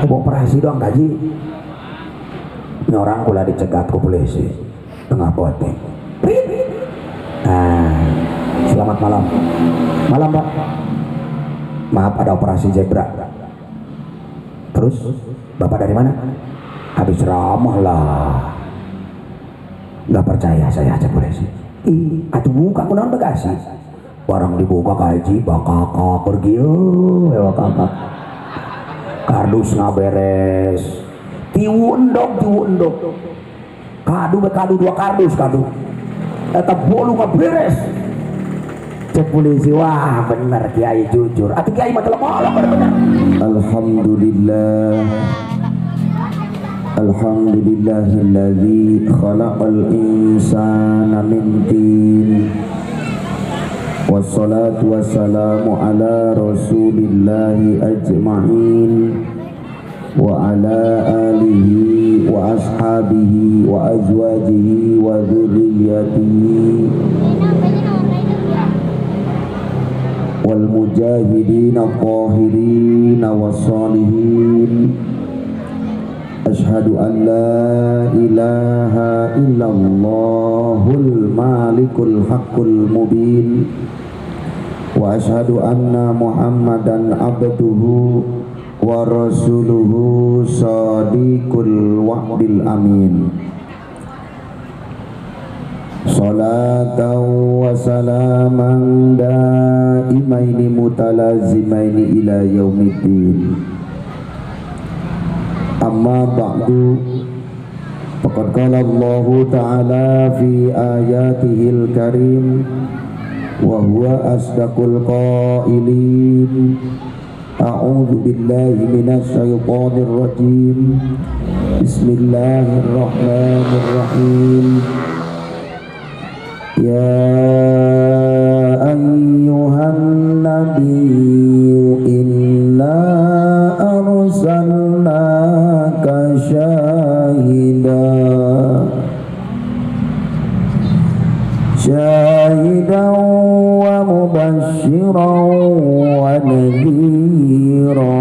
mau operasi doang gaji. Ini orang kula dicegat ku polisi tengah poteng. Selamat malam. Malam Pak. Maaf ada operasi zebra. Terus Bapak dari mana? Habis ramah lah. Nggak percaya saya aja polisi. Atuh buka kunaon Bekasi. Barang dibuka kaji bakaka pergi ya kakak. Kardus ngaberes. Tiwu endok. Kadu 2 kardus kadu. Eta bolu ngaberes. Cek polisi, wah bener Kiai jujur. Atuh Kiai mah telepon bener. Alhamdulillahilladzi khalaqal insana min tin. Wassalatu wassalamu ala rasulillahi ajma'in wa ala alihi wa ashabihi wa azwajihi wa dhurriyyatihi wal mujahidin al-qahirin was-salihin. Ashhadu an la ilaha illallahul malikul haqqul mubin wa ashhadu anna muhammadan abduhu wa rasuluhu sadiqul wa'dil amin. Salatan wa salaman daimaini mutalazimaini ila yaumiddin. Amma ba'du, faqad qala Allah ta'ala fi ayatihil karim wa huwa asdaqul qailin. A'udzu billahi minasy syaithanir rajim. Bismillahirrahmanirrahim. Ya ayyuhan nabiyyu inna arsalnaka syahidan wa mubasysyiran wa nadhira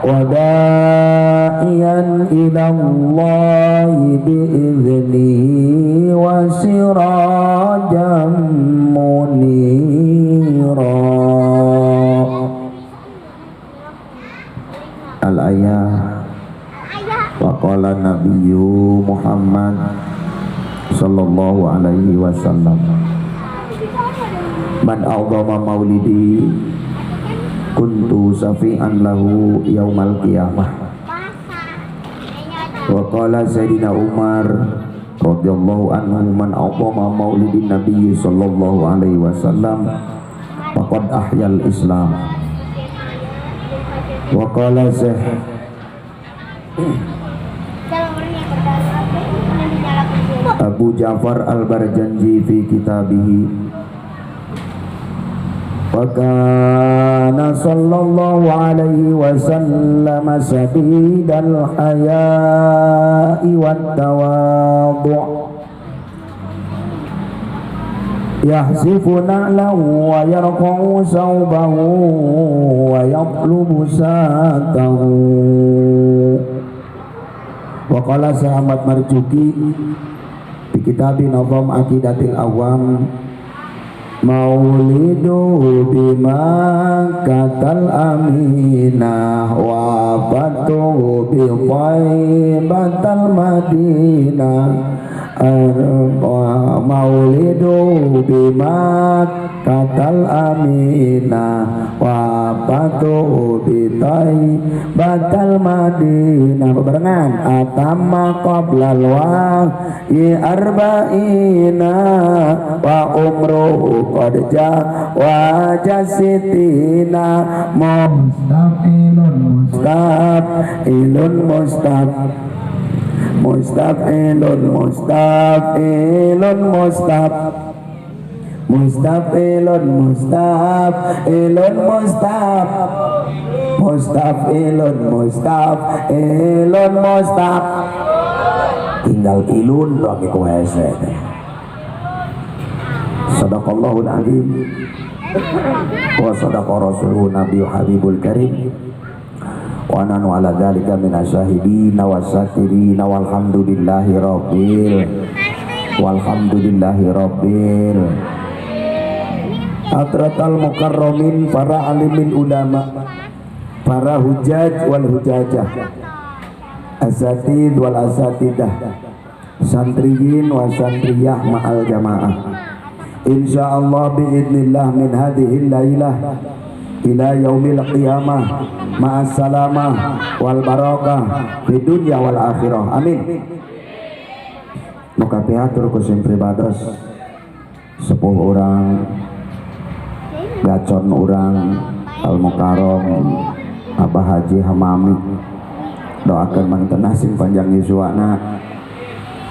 wa da'iyan ila Allahi bi'idhnihi wa sirajan munira. Al-ayah wa qala nabiyyu Muhammad sallallahu alaihi wasallam man a'dhama maulidi kuntu safi'an lahu yaumal qiyamah. Wa qala Sayyidina Umar radhiyallahu anhu man a'dhama maulidin nabiy sallallahu alaihi wasallam faqad ahyal Islam. Wa qala Abu Ja'far al-Barjanji fi kitabihi wa kana sallallahu alaihi wasallam sadidal haya'i wat tawadhu' yahsifu na'lahu wa yarqa'u sawbahu wa yatlubu satahu. Wa qala Ahmad Marzuki di kitabin Nazam Aqidatil Awam maulidu bima katal aminah wa batu bi batal madinah maulidu bima katal aminah wa batu bi batal madinah. Bebarengan atamma qablal wahyi arba'ina wa umruhu qad wa jasitina mustaqilun tinggal ilun lagi kuese. Sadaqallahul azim. wa sadaqa rasuluhu nabiyyu habibul karim wa nanu ala dzalika minasyahidin wasakirin walhamdulillahi rabbil hadratal mukarramin, para alimin ulama, para hujaj wal hujajah, asatid wal asatidah, santriyin wa santriyah ma'al jamaah. Insyaallah biidznillah min hadhil lailah ila yaumil qiyamah ma'as salamah wal barakah fid dunya wal akhirah. Amin. Muka piatur kusim pribados sepuh orang, gacon orang, al mukarrom Abah Haji Hamami, doakan mantenah sing panjang yuswana,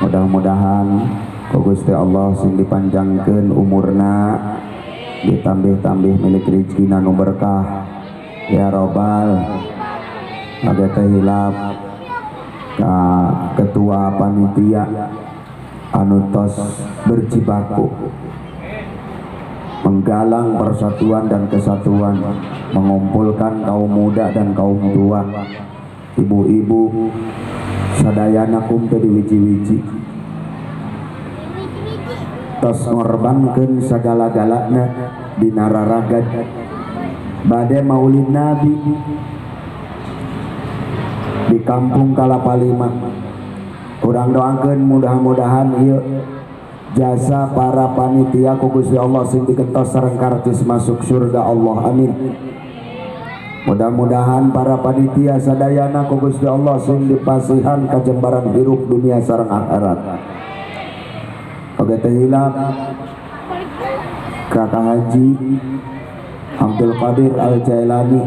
mudah-mudahan ku Gusti Allah sing dipanjangkeun umurna, ditambih-tambih milik rezekina nu berkah ya robbal. Ada hilap ka ketua panitia anu tos berjibaku menggalang persatuan dan kesatuan, mengumpulkan kaum muda dan kaum tua, ibu-ibu sadayana kumpul di wiji-wiji, tos ngorbankeun sagala-galana dina raragad bade maulid nabi di kampung Kalapalima. Urang doakeun mudah-mudahan ieu jasa para panitia ku Gusti Allah sing dikentos sareng kartis masuk surga Allah. Amin. Mudah-mudahan para panitia sadayana ku Gusti Allah sing dipasihan kajembaran hirup dunia sareng akhirat. Oge teh hilap Kakak Haji Abdul Qadir Al Jailani,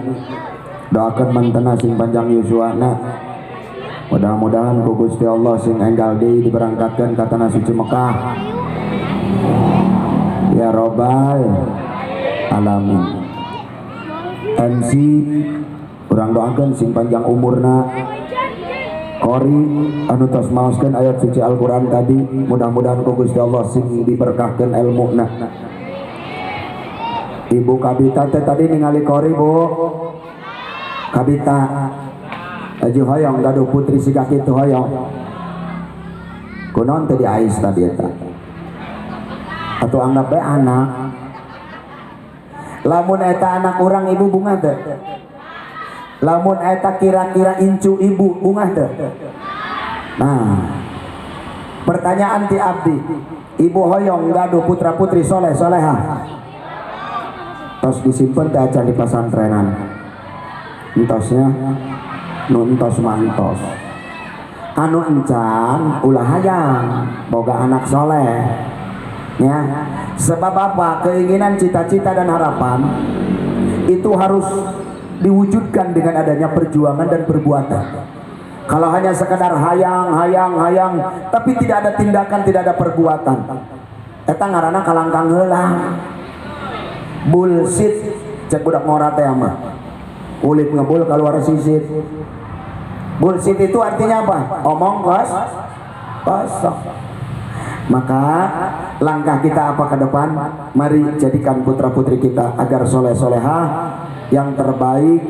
doakeun mantena sing panjang yuswana. Mudah-mudahan ku Gusti Allah sing enggal deui diberangkatkeun ka tanah suci Mekah ya robbal alamin. MC urang doakeun sing panjang umurna, Qori anu tos maoskeun ayat suci Al-Qur'an tadi, mudah-mudahan ku Gusti Allah sing diberkahkeun ilmuna. Ibu Kabita teh tadi ningali Qori Bu Kabita Haji hoyong gaduh putri siga kitu hoyong kunaon teh di ais tadi eta atuh anggap bae anak, lamun eta anak urang ibu bunga teh, lamun eta kira-kira incu ibu bunga teh. Nah pertanyaan ti abdi, ibu hoyong gaduh putra putri soleh solehah tos disimpen teh acan di pasantrenan entosnya nuntos mantos anu encan ulah hayang boga anak soleh ya. Sebab apa? Keinginan, cita-cita dan harapan itu harus diwujudkan dengan adanya perjuangan dan perbuatan. Kalau hanya sekadar hayang tapi tidak ada tindakan, tidak ada perbuatan, eta ngaranna kalangkang heula, bullshit cek budak ngora teh mah, kulit ngebul keluar sisit. Bullshit itu artinya apa? Omong kosong. Maka langkah kita apa ke depan? Mari jadikan putra putri kita agar soleh solehah, yang terbaik,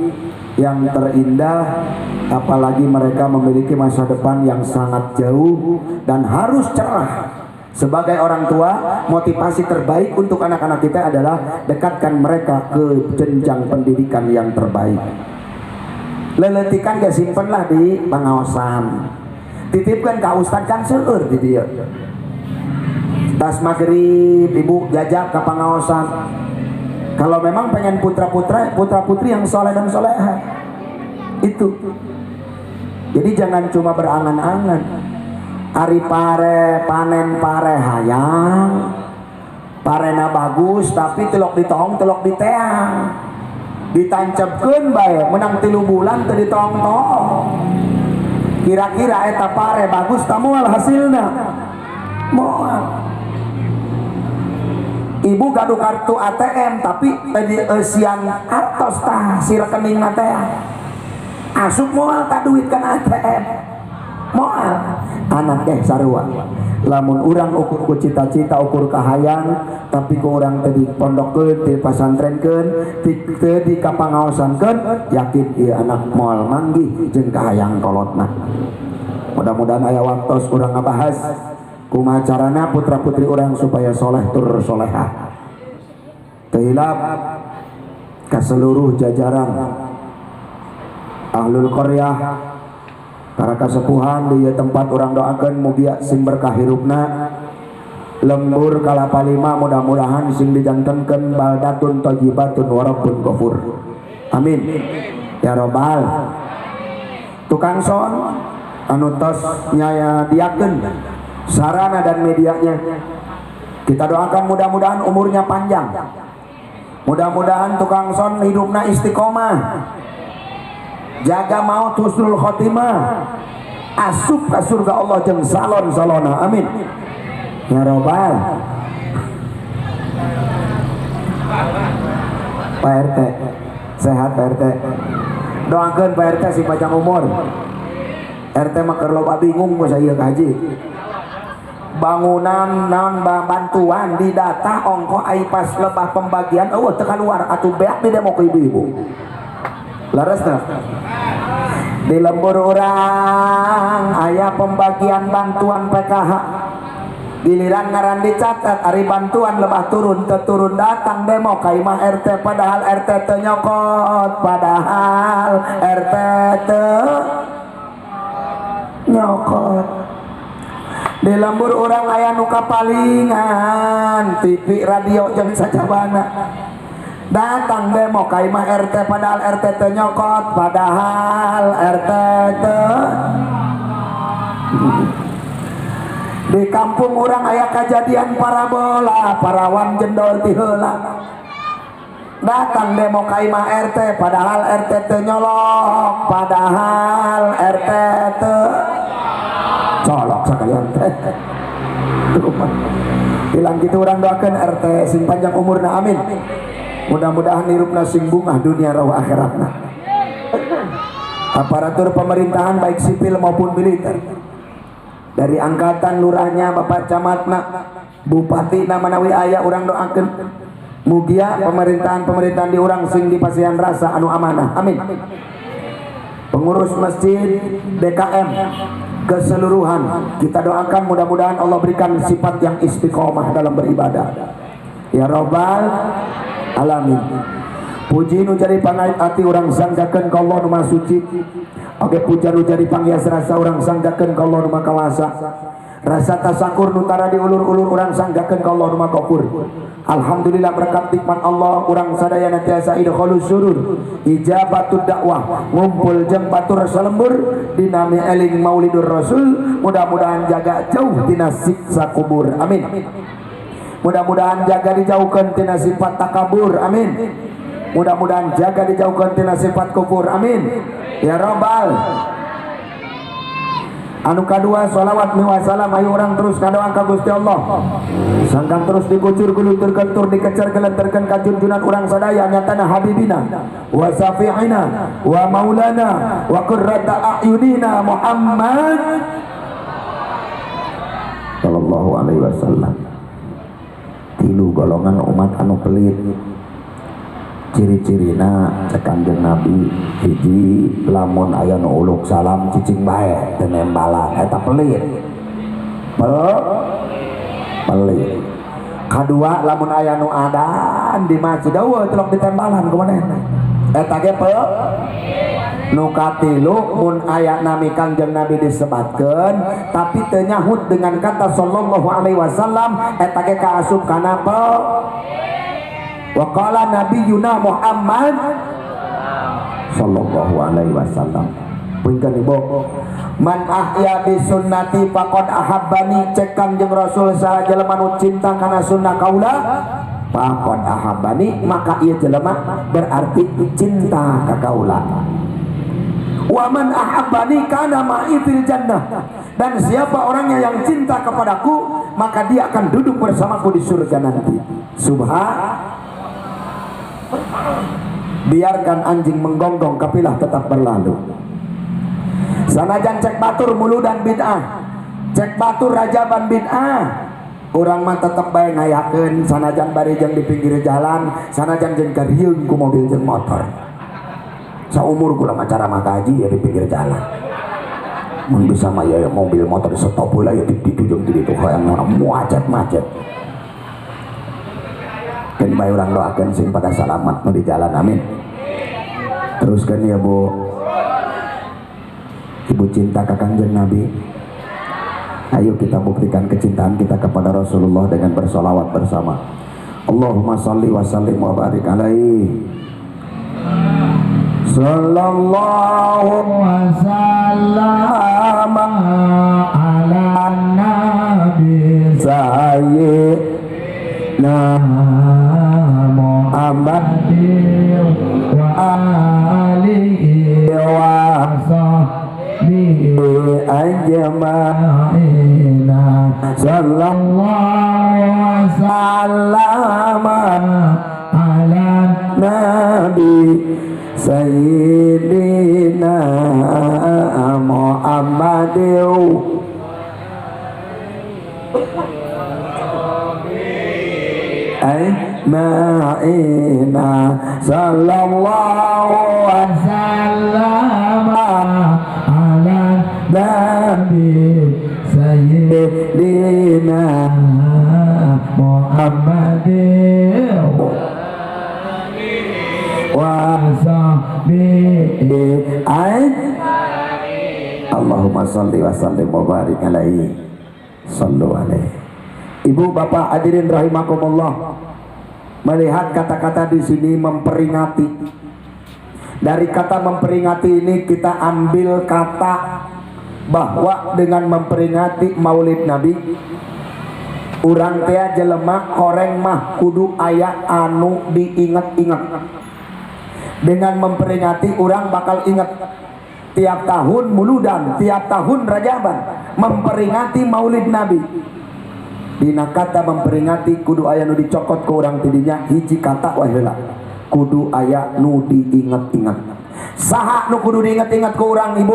yang terindah. Apalagi mereka memiliki masa depan yang sangat jauh dan harus cerah. Sebagai orang tua, motivasi terbaik untuk anak-anak kita adalah dekatkan mereka ke jenjang pendidikan yang terbaik. Leletikan gak simpen lah di pengawasan, titipkan ke ustad kan seueur di dia. Tas maghrib ibu jajak ke pengawasan. Kalau memang pengen putra putri yang soleh dan soleha itu. Jadi jangan cuma berangan-angan. Ari pare panen pare hayang, parena bagus tapi telok ditong telok diteang. Ditancepkeun bae menang 3 bulan teu ditong-tong. Kira-kira eta pare bagus tah moal hasilna. Moal. Ibu gaduh kartu ATM tapi tadi siang artos tah si rekening teh. Asup moal tah duit kan ATM. Moal. Anak sarua. lamun urang ukur ku cita-cita ukur kahayang tapi ku urang tadi pondokkeun di pasantrenkeun di kapangaosankeun yakin ieu anak moal manggih jeung kahayang kolotna. Mudah-mudahan aya waktos urang ngabahas kumaha carana putra-putri urang supaya soleh tur solehah. Tehilap ka seluruh jajaran ahlul qaryah para kasepuhan di tempat orang doakan mugia sing berkah hirupna lembur kalapalima mudah-mudahan sing dijantankeun baldatun thajibatun wa rabbun ghafur amin ya robbal. Tukang son anu tos nyaya diakeun sarana dan medianya kita doakan mudah-mudahan umurnya panjang, mudah-mudahan tukang son hidupna istiqomah, jaga maut husnul khotimah, asup ka surga Allah jeung salon-salona amin ya robbal. Pak RT sehat Pak RT, doakeun Pak RT si panjang umur. RT mah keur loba bingung masa ieu ka haji bangunan naon bantuan di data ongko ai pas lebah pembagian eueuh teu kaluar atuh beak di demo ku ibu-ibu laresna di lembur orang aya pembagian bantuan PKH giliran ngaran dicatat ari bantuan lebah turun turun datang demo ka imah RT padahal RT teu nyokot padahal RT teu nyokot. Di lembur orang aya nu kapalingan TV radio jeung sajabana datang demo ka imah RT padahal RT teu nyokot padahal RT teu. Di kampung orang aya kejadian parabola parawan jendor ti heula datang demo ka imah RT padahal RT teu nyolok padahal RT teu colok sekalian teh. Bilang gitu orang doakan RT sing panjang umurna amin. Mudah-mudahan hirupna sing bungah dunia rawa akhiratna. Aparatur pemerintahan baik sipil maupun militer. Dari angkatan lurahnya Bapak Camatna, Bupati na manawi aya orang doakan. Mugia pemerintahan di urang sing dipasihan rasa anu amanah amin. Pengurus masjid DKM keseluruhan kita doakan mudah-mudahan Allah berikan sifat yang istiqomah dalam beribadah ya robbal alamin. Puji nu jadi pangait ati urang sanggakeun ka Allah nu Maha Suci oge puja nu jadi panghias rasa urang sanggakeun ka Allah nu Maha Kawasa rasa tasakur nu tara diulur-ulur urang sanggakeun ka Allah nu Maha Ghafur. Alhamdulillah berkat nikmat Allah urang sadayana tiasa idkhalus surur ijabatud dakwah ngumpul jeung batur salembur dina eling Maulidur Rasul mudah-mudahan jaga jauh tina siksa kubur amin. Mudah-mudahan jaga dijauhkeun tina sifat takabur amin. Mudah-mudahan jaga dijauhkeun tina sifat kufur amin ya robbal. Anu kadua sholawat miwa salam ayo orang terus kadoang ka Gusti Allah sangkan terus dikucur guluturkeun tur dikecer gelenterkeun ka junjunan urang sadaya nyatana habibina wa safi'ina wa maulana wa qurrata a'yunina Muhammad sallallahu alaihi wasallam. Tilu golongan umat anu pelit ciri-cirina cek Kanjeng Nabi hiji lamun aya nu uluk salam cicing bae teu nembalan eta pelit pelit. Kadua lamun aya nu adan di masjid eueuh telok ditembalan kumanehna eta ge nu katilu mun aya nami Kanjeng Nabi disebatkeun tapi teu nyahut dengan kata sallallahu alaihi wasallam eta ge kaasup kana wa qala nabiyuna Muhammad sallallahu alaihi wasallam. Punten ibu man ahya bi sunnati faqad ahabbani cek Kanjeng Rasul saha jelema nu cinta kana sunnah kaula faqad ahabbani maka ieu jelema berarti cinta ka kaula. Wa man ahabbani kana ma'i fil jannah dan siapa orangnya yang cinta kepadaku maka dia akan duduk bersamaku di surga nanti. Biarkan anjing menggonggong kapilah tetap berlalu. Sanajan cek batur mulu dan bid'ah cek batur rajaban bid'ah. Urang mah tetep bae ngayakeun sanajan bari jeung di pinggir jalan, sanajan jeung karieun ku mobil jeung motor. Saumur kula mah cara makaji ya di pinggir jalan. Mun bisa mah ya mobil motor di stop heula ya di ditu jeung di ditu hoyong macet-macet. Keun bae urang doakeun sing pada salamat nu di jalan, amin. Teruskan ya Bu. Ibu cinta ka Kanjeng Nabi. Ayo kita buktikan kecintaan kita kepada Rasulullah dengan bersolawat bersama. Allahumma salli wa sallim wa barik alaihi. Sallallahu wa sallam ala nabi sayyidina Muhammadin wa alihi wa sahbihi ajma'ina. Sallallahu wa sallam ala nabi sayyidina Muhammadin ajma'ina. Sallallahu wa sallam ala nabi sayyidina Muhammadin wa sahbihi Allahumma shalli wa sallim wa barik alaihi. Sallu alaihi. Ibu bapak hadirin rahimakumullah, melihat kata-kata di sini memperingati. Dari kata memperingati ini kita ambil kata bahwa dengan memperingati Maulid Nabi, urang teh jelema horeng mah kudu aya anu diingat-ingat. Dengan memperingati urang bakal ingat tiap tahun muludan, tiap tahun Rajaban memperingati Maulid Nabi. Dina kata memperingati kudu aya nu dicokot ke urang tidinya hiji kata wae heula. Kudu aya nu diingat-ingat. Saha nu kudu diingat-ingat ke urang Ibu?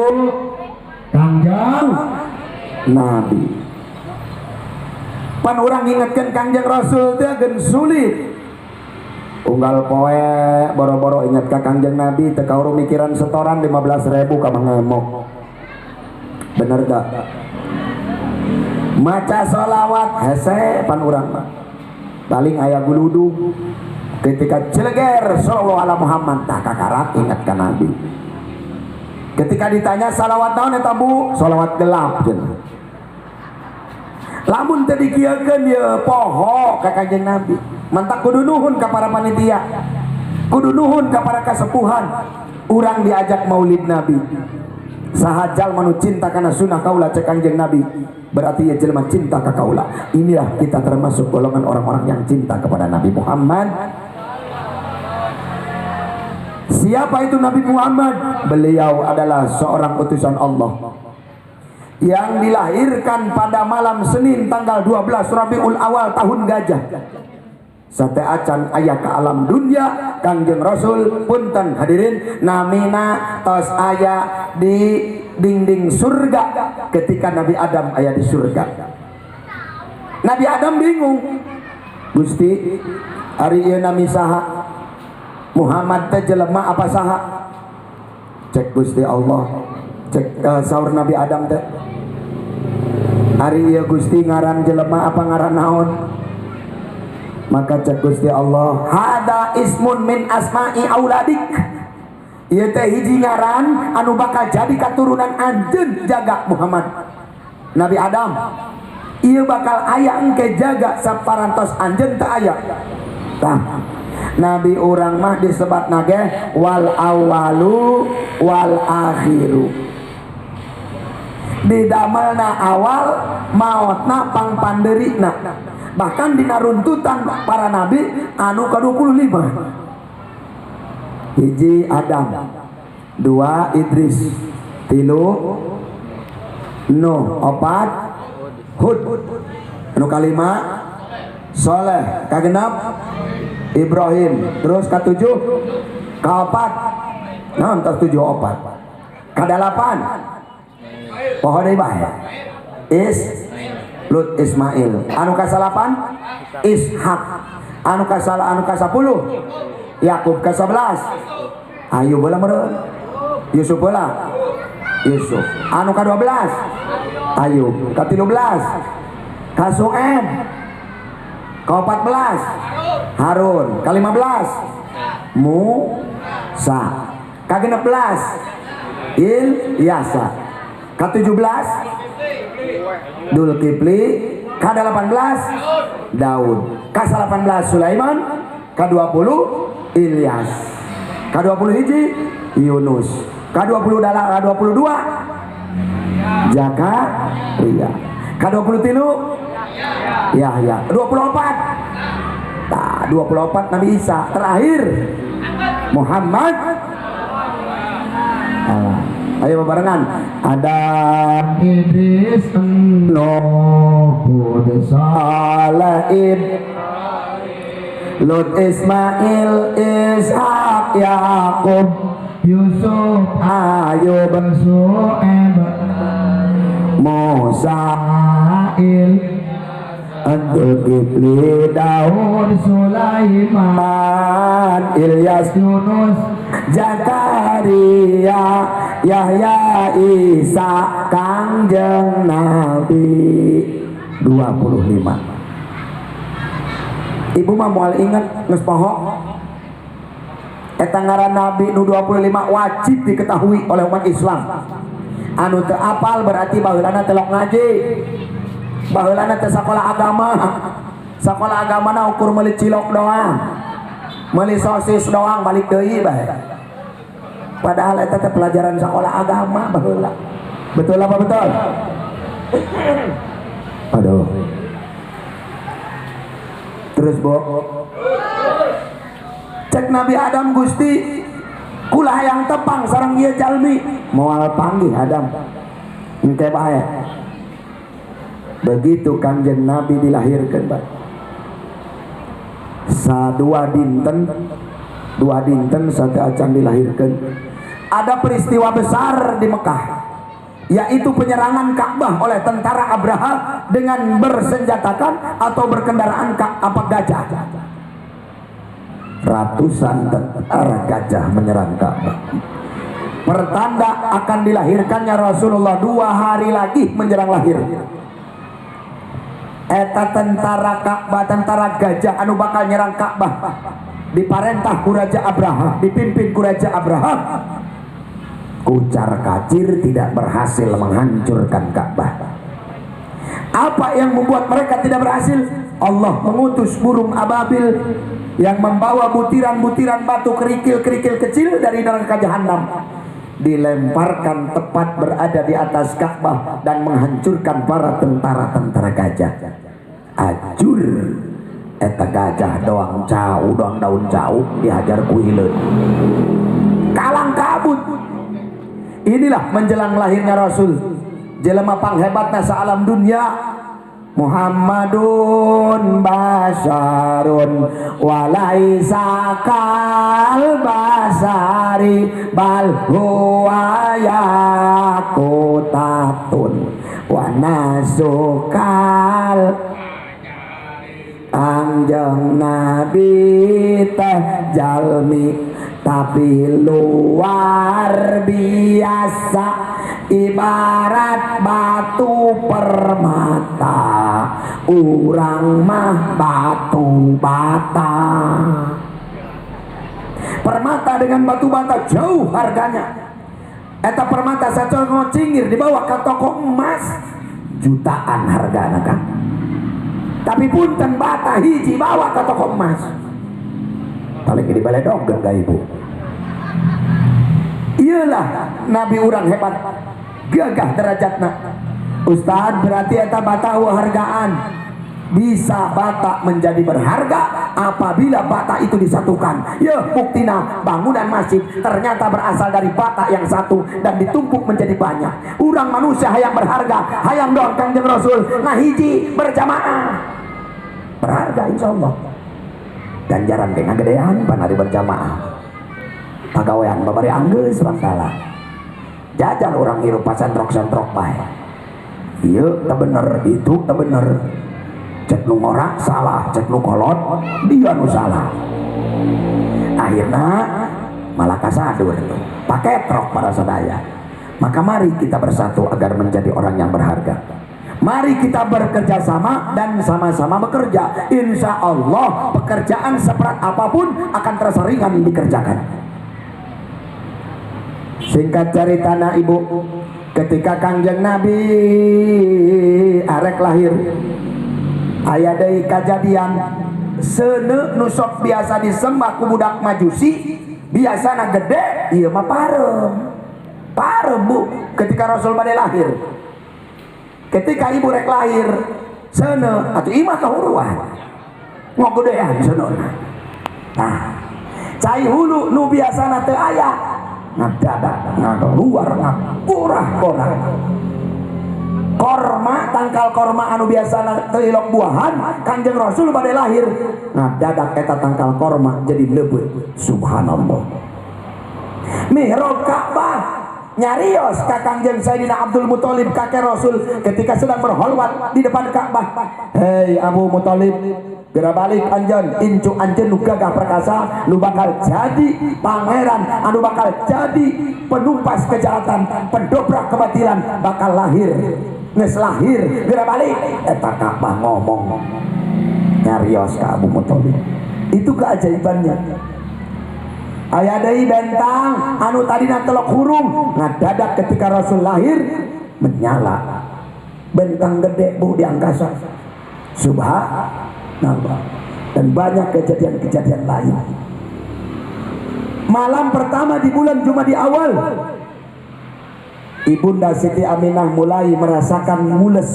Kangjeng Nabi. Pan urang ingatkeun Kangjeng Rasul teh geus sulit. Unggal poe boro-boro ingat ka Kangjeng Nabi teu kauru mikiran setoran 15.000 ka mangemok. Bener dah. Maca sholawat hese pan urang mah. Paling aya guludu ketika celeger sallallahu ala Muhammad tah kakarak ingat ka Nabi. Ketika ditanya salawat naon eta Bu? Salawat gelap cenah. Lamun teu dikieukeun ye poho ka Kanjeng Nabi. Mantak kudu nuhun ka para panitia. Kudu nuhun ka para kasepuhan. Urang diajak Maulid Nabi. Sahajal manu cinta kana sunnah kaula cek Kanjeng Nabi. Berarti ya jelema cinta ka kaula. Inilah kita termasuk golongan orang-orang yang cinta kepada Nabi Muhammad. Siapa itu Nabi Muhammad? Beliau adalah seorang utusan Allah yang dilahirkan pada malam Senin tanggal 12 Rabiul Awal tahun gajah. Sate acan aya ka alam dunia Kangjeng Rasul punten hadirin namina tos aya di dinding surga ketika Nabi Adam aya di surga. Nabi Adam bingung, Gusti ari ieu nami saha? Muhammad teh jelema apa saha? Cek Gusti Allah, cek saur Nabi Adam teh. Ari ieu Gusti ngaran jelema apa ngaran naon? Maka cek Gusti Allah, hada ismun min asma'i auladik. Ieu teh hiji ngaran anu bakal jadi katurunan anjeun jaga Muhammad. Nabi Adam, ieu bakal aya engke jaga saparantos anjeun teu aya. Tah, Nabi urang mah disebat nage wal awalu wal akhiru. Didamelna awal, maotna pangpandeurina. Bahkan dina runtutan para nabi anu ke-25. Hiji Adam, dua Idris, tilu Nuh, opat Hud, anu kalima Soleh, kagenep Ibrahim, terus katujuh kaopat naon tos 7 opat kadalapan pohon ibadah Lut Ismail. Anu kasalapan Ishak. Anu kasapuluh Yakub. Ke-11 Ayub bola meureun. Yusuf bola Yusuf. Anu ke-12 Ayub. Ke-13 Kasuem. Ke-14 Harun. Ke-15 Musa. Ke-16 Ilyasa. Ke-17 Dulkifli. Ke-18 Daud. Ke-18 Sulaiman. Ke-20 Ilyas. Ke-21 Yunus. Ke-22 Zakaria. Ke-23 Yahya. 24 nah, 24 Nabi Isa. Terakhir Muhammad. Ayo barengan. Ada Idris, Nuh, Hud, Saleh, Lut, Ismail, Ishak, Yakub, Yusuf, Ayub, Su'aib, Musa, Dzulkifli, Daud, Sulaiman, Ilyas, Yunus, Zakaria, Yahya, Isa, Kangjeng Nabi. 25. Ibu mah moal ingat geus poho. Eta ngaran Nabi nu 25 wajib diketahui oleh umat Islam. Anu teu apal berarti baheulana teu lok ngaji. Baheulana teu sakola agama. Sakola agamana ukur meuli cilok doang. Meuli sosis doang balik deui bae. Padahal eta teh pelajaran sakola agama baheula. Betul apa betul? Aduh. Terus bo cek Nabi Adam Gusti kulah yang tepang sareng ieu jalmi moal panggih Adam engke bae. Begitu Kanjeng Nabi dilahirkan bae. Dua dinten sate acan dilahirkan. Ada peristiwa besar di Mekah, yaitu penyerangan Ka'bah oleh tentara Abraha dengan bersenjatakan atau berkendaraan gajah. Ratusan tentara gajah menyerang Ka'bah. Pertanda akan dilahirkannya Rasulullah 2 hari lagi menjelang lahir. Eta tentara Ka'bah, tentara gajah anu bakal nyerang Ka'bah diparentah ku Raja Abraha, dipimpin ku Raja Abraha. Kucar kacir tidak berhasil menghancurkan Ka'bah. Apa yang membuat mereka tidak berhasil? Allah mengutus burung ababil yang membawa butiran-butiran batu kerikil-kerikil kecil dari neraka jahanam, dilemparkan tepat berada di atas Ka'bah dan menghancurkan para tentara-tentara gajah. Ajur eta gajah doang cau, doang daun cau dihajar ku hileun. Kalang kabut. Inilah menjelang lahirnya Rasul, jelema panghebatna sa-alam dunia. Muhammadun basarun walaisa kal basari bal huwa yaqutatun wa nasukal. Kanjeng Nabi teh jalmi tapi luar biasa, ibarat batu permata, urang mah batu bata. Permata dengan batu bata jauh harganya. Eta permata sacongo cingir dibawa ke toko emas jutaan hargana kan. Tapi punten bata hiji bawa ke toko emas paling di balai dongeng ka ibu. Iyalah Nabi urang hebat, gagah derajatna. Ustad berarti eta bata hargaan. Bisa bata menjadi berharga apabila bata itu disatukan. Ya buktina bangunan masjid ternyata berasal dari bata yang satu dan ditumpuk menjadi banyak. Urang manusia hayang berharga, hayang doang Kanjeng Rasul ngahiji berjamaah berharga insyaallah. Ganjaran teh ngagedean panari berjamaah. Pagawean babari anggeus bangkala. Jajan orang hirup pasantrok-santrok bae. iya tak bener, itu tak bener. Cek nu ngorak salah, cek nu kolot dia nu salah. Akhirnya malah kasadur tuh, pakai trok para sadaya. Maka mari kita bersatu agar menjadi orang yang berharga. Mari kita bekerja sama dan sama-sama bekerja. Insya Allah pekerjaan seberat apapun akan terasa ringan dikerjakan. Singkat cerita ibu, ketika Kangjeng Nabi arek lahir, aya deui kajadian seuneu nu sok biasa disembah ku budak Majusi, biasana gede, ieu mah parem bu. Ketika Rasul bade lahir, ketika ibu rek lahir seuneu atuh imah kahuruan ngogedean seuneu. Nah, cai hulu nu biasana teu aya ngadadak ngaluar ngapurah-porah. Korma, tangkal korma anu biasana teu ilok buahan, Kanjeng Rasul bade lahir ngadadak eta tangkal korma jadi leubeut. Subhanallah. Mihrab Ka'bah nyarios ka Kangjeng Sayyidina Abdul Muthalib kakek Rasul ketika sedang berholwat di depan Ka'bah. Hei Abu Muthalib, geura balik anjeun, incu anjeun nu gagah perkasa, nu bakal jadi pangeran, anu bakal jadi penumpas kejahatan, pendobrak kebatilan, bakal lahir. Geus lahir, geura balik eta Ka'bah ngomong nyarios ka Abu Muthalib. Itu keajaibannya. Aya deui bentang anu tadina telok hurung ngadadak ketika Rasul lahir menyala. Bentang gede bu di angkasa. Subhanallah. Dan banyak kejadian-kejadian lain. Malam pertama di bulan Jumadi awal, Ibunda Siti Aminah mulai merasakan mules.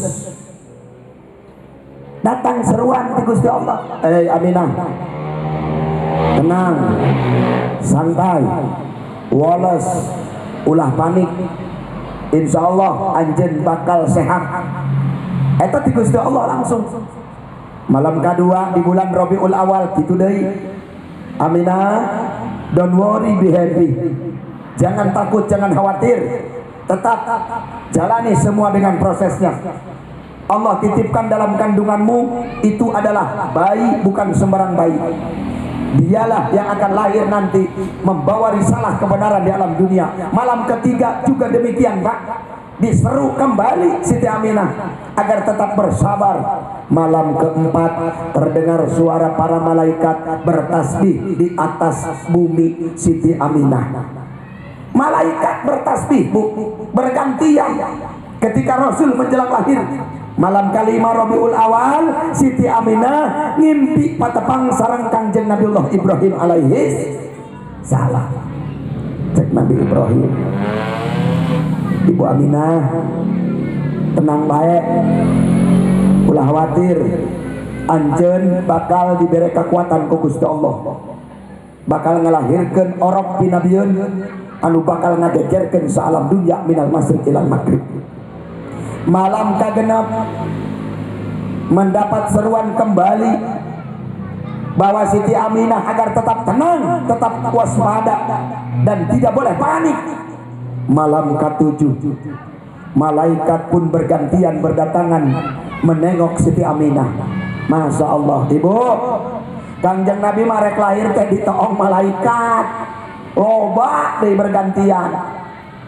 Datang seruan di Gusti Allah, Aminah, tenang, santai, walas, ulah panik, insya Allah anjen bakal sehat. Eta ti Gusti Allah langsung. Malam kedua di bulan Rabiul Awal gitu deui. Aminah, don't worry, be happy. Jangan takut, jangan khawatir. Tetap jalani semua dengan prosesnya. Allah titipkan dalam kandunganmu itu adalah bayi, bukan sembarang bayi. Dialah yang akan lahir nanti membawa risalah kebenaran di alam dunia. Malam ketiga juga demikian Pak, diseru kembali Siti Aminah agar tetap bersabar. Malam keempat terdengar suara para malaikat bertasbih di atas bumi Siti Aminah. Malaikat bertasbih bu, bergantian ketika Rasul menjelang lahir. Malam kelima Rabiul Awal, Siti Aminah ngimpi patepang sareng Kangjeng Nabiullah Ibrahim alaihi salam. Cek Nabi Ibrahim, Ibu Aminah tenang baik, ulah khawatir, anjeun bakal diberi kekuatan ku Gusti Allah, bakal ngelahirkeun orok pinabieun anu bakal ngagegerkeun saalam dunya minal masyriq ilal maghrib. Malam kagenap mendapat seruan kembali bahwa Siti Aminah agar tetap tenang, tetap waspada dan tidak boleh panik. Malam ke-7 malaikat pun bergantian berdatangan menengok Siti Aminah. Masya Allah ibu, Kangjeng Nabi marek lahir teh ditoong malaikat loba deui bergantian.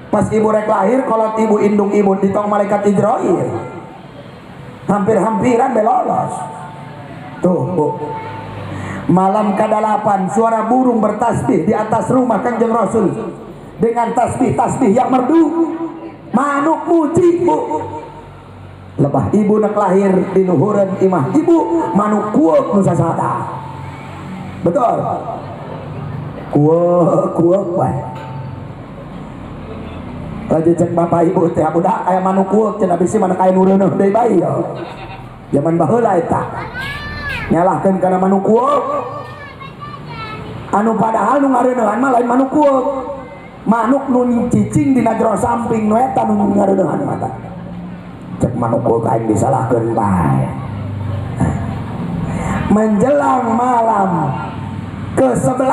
Pas ibu rek lahir, kalau ibu indung ibu ditong malaikat Jibril, hampir-hampiran belolos. Tuh bu, malam ke-8 suara burung bertasbih di atas rumah Kanjeng Rasul dengan tasbih-tasbih yang merdu. Manuk muji bu, lebah ibu nak lahir di luhuran imah ibu, manuk kuek nusa sada. Betul, kuek baik. Lagi cek bapak ibu teh budak aya manuk kuek cenah bisi manuk aya nureuneuh deui bayi ya. Zaman baheula eta. Nyalahkeun kana manuk kuek. Anu padahal nu ngareuneuhan mah lain manuk kuek. Manuk nu cicing dina jero samping nu eta nu ngareuneuhan mata. Cek manuk kuek aing disalahkeun bae. Menjelang malam ke-11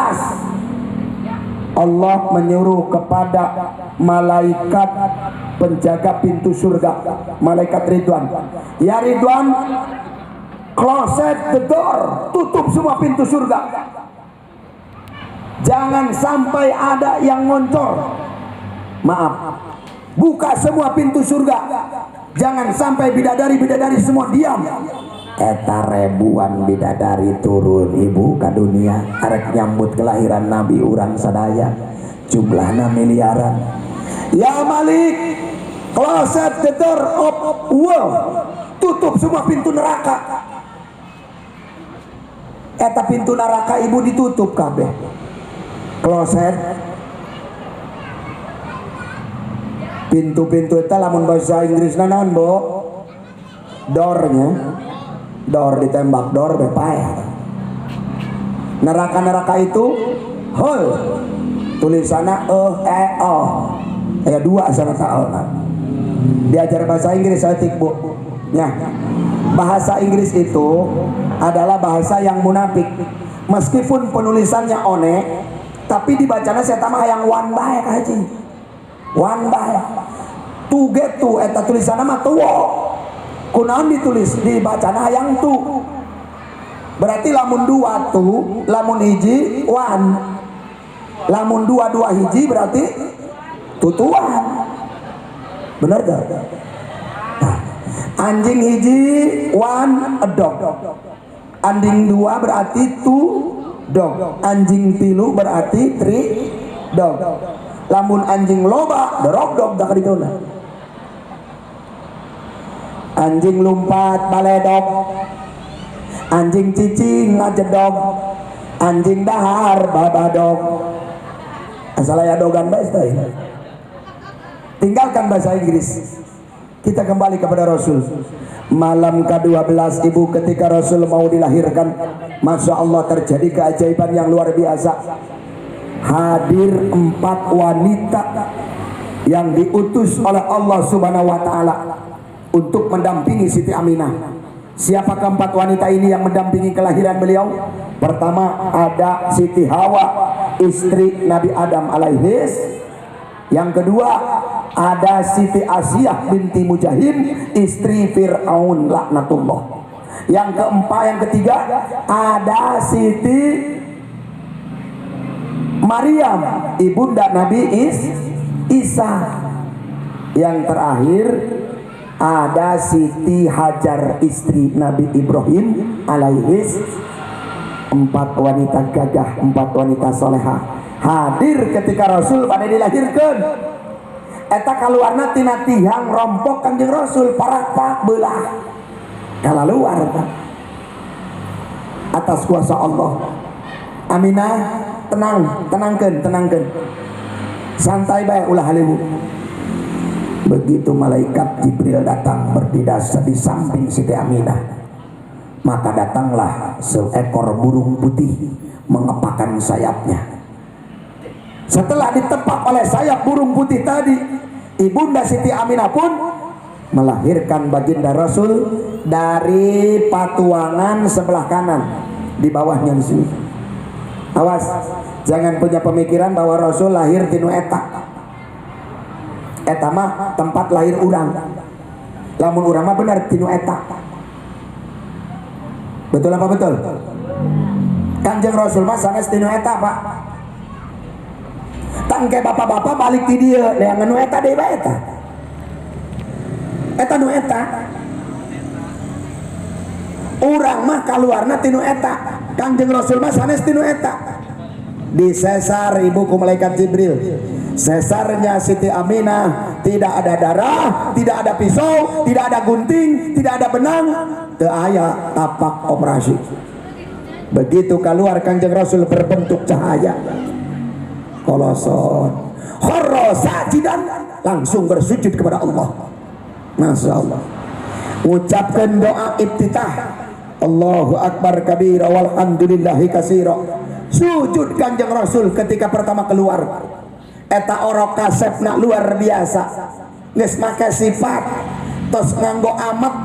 Allah menyuruh kepada malaikat penjaga pintu surga, malaikat Ridwan, ya Ridwan, close the door, tutup semua pintu surga, jangan sampai ada yang ngoncor. Maaf, buka semua pintu surga, jangan sampai bidadari-bidadari semua diam. Eta ribuan bidadari turun ibu ke dunia arek nyambut kelahiran Nabi urang sadaya, jumlahnya miliaran. Ya Malik, close the door of world, tutup semua pintu neraka. Eta pintu neraka ibu ditutup kabeh. Close. Pintu-pintu itu lamun bahasa Inggrisna naon, Bo? Doornya, door ditembak door bepaya. Neraka-neraka itu hol. Tulisanna aya dua sana ta'alna. Diajar bahasa Inggris saeutik, Bu. Ya. Bahasa Inggris itu adalah bahasa yang munafik. Meskipun penulisannya one, tapi dibacana saya tamah yang one bae ka hiji. One bae. Tu get tu eta tulisanna mah tuwo. Kunaon ditulis dibacana hayang tu. Berarti lamun dua tu, lamun hiji one. Lamun dua hiji berarti tutuan. Bener gak? Nah, anjing hiji one a dog. Anjing dua berarti two dog. Anjing tilu berarti three dog. Lamun anjing loba derog dog dak dituna. Anjing lumpat baledog, anjing cicing ngajedog, anjing dahar babadog. Asal aya dogan bae teh. Tinggalkan bahasa Inggris. Kita kembali kepada Rasul. Malam ke-12 ibu ketika Rasul mau dilahirkan, Masya Allah terjadi keajaiban yang luar biasa. Hadir 4 wanita yang diutus oleh Allah Subhanahu wa taala untuk mendampingi Siti Aminah. Siapakah 4 wanita ini yang mendampingi kelahiran beliau? Pertama ada Siti Hawa, istri Nabi Adam alaihis. Yang kedua ada Siti Asiyah binti Mujahim, istri Fir'aun laknatullah. Yang keempat, yang ketiga ada Siti Maryam, ibunda Nabi Isa. Yang terakhir ada Siti Hajar, istri Nabi Ibrahim alaihis. 4 wanita gagah, 4 wanita solehah hadir ketika Rasul pada dilahirkan. Eta kaluarna tina tihang rompok Kanjeng Rasul parapak belah kalaluar atas kuasa Allah. Aminah tenangkan santai bae ulah halimu. Begitu malaikat Jibril datang berdidasa di samping Siti Aminah, maka datanglah seekor burung putih mengepakkan sayapnya. Setelah ditepak oleh sayap burung putih tadi, ibunda Siti Aminah pun melahirkan baginda Rasul dari patuangan sebelah kanan, di bawahnya di sini. Awas, jangan punya pemikiran bahwa Rasul lahir tinu eta. Eta mah tempat lahir urang. Lamun urang mah benar tinu eta. Betul apa betul? Kanjeng Rasul mah sanes tinu eta, Pak. Tangke bapak-bapak balik di dia, yang nu eta deui bae eta. Eta nu eta. Urang mah kaluarna tinu eta. Kanjeng Rasul mah sanes tinu eta. Disesar ibu ku malaikat Jibril. Sesarnya Siti Aminah tidak ada darah, tidak ada pisau, tidak ada gunting, tidak ada benang, teu aya tapak operasi. Begitu keluar Kanjeng Rasul berbentuk cahaya. Koloson khorro sajidan, langsung bersujud kepada Allah. Masya Allah. Ucapkan doa iftitah, Allahu Akbar kabira walhamdulillahi kasira. Sujud Kanjeng Rasul ketika pertama keluar. Eta orok kasepna luar biasa. Geus make sifat, tos nganggo amat,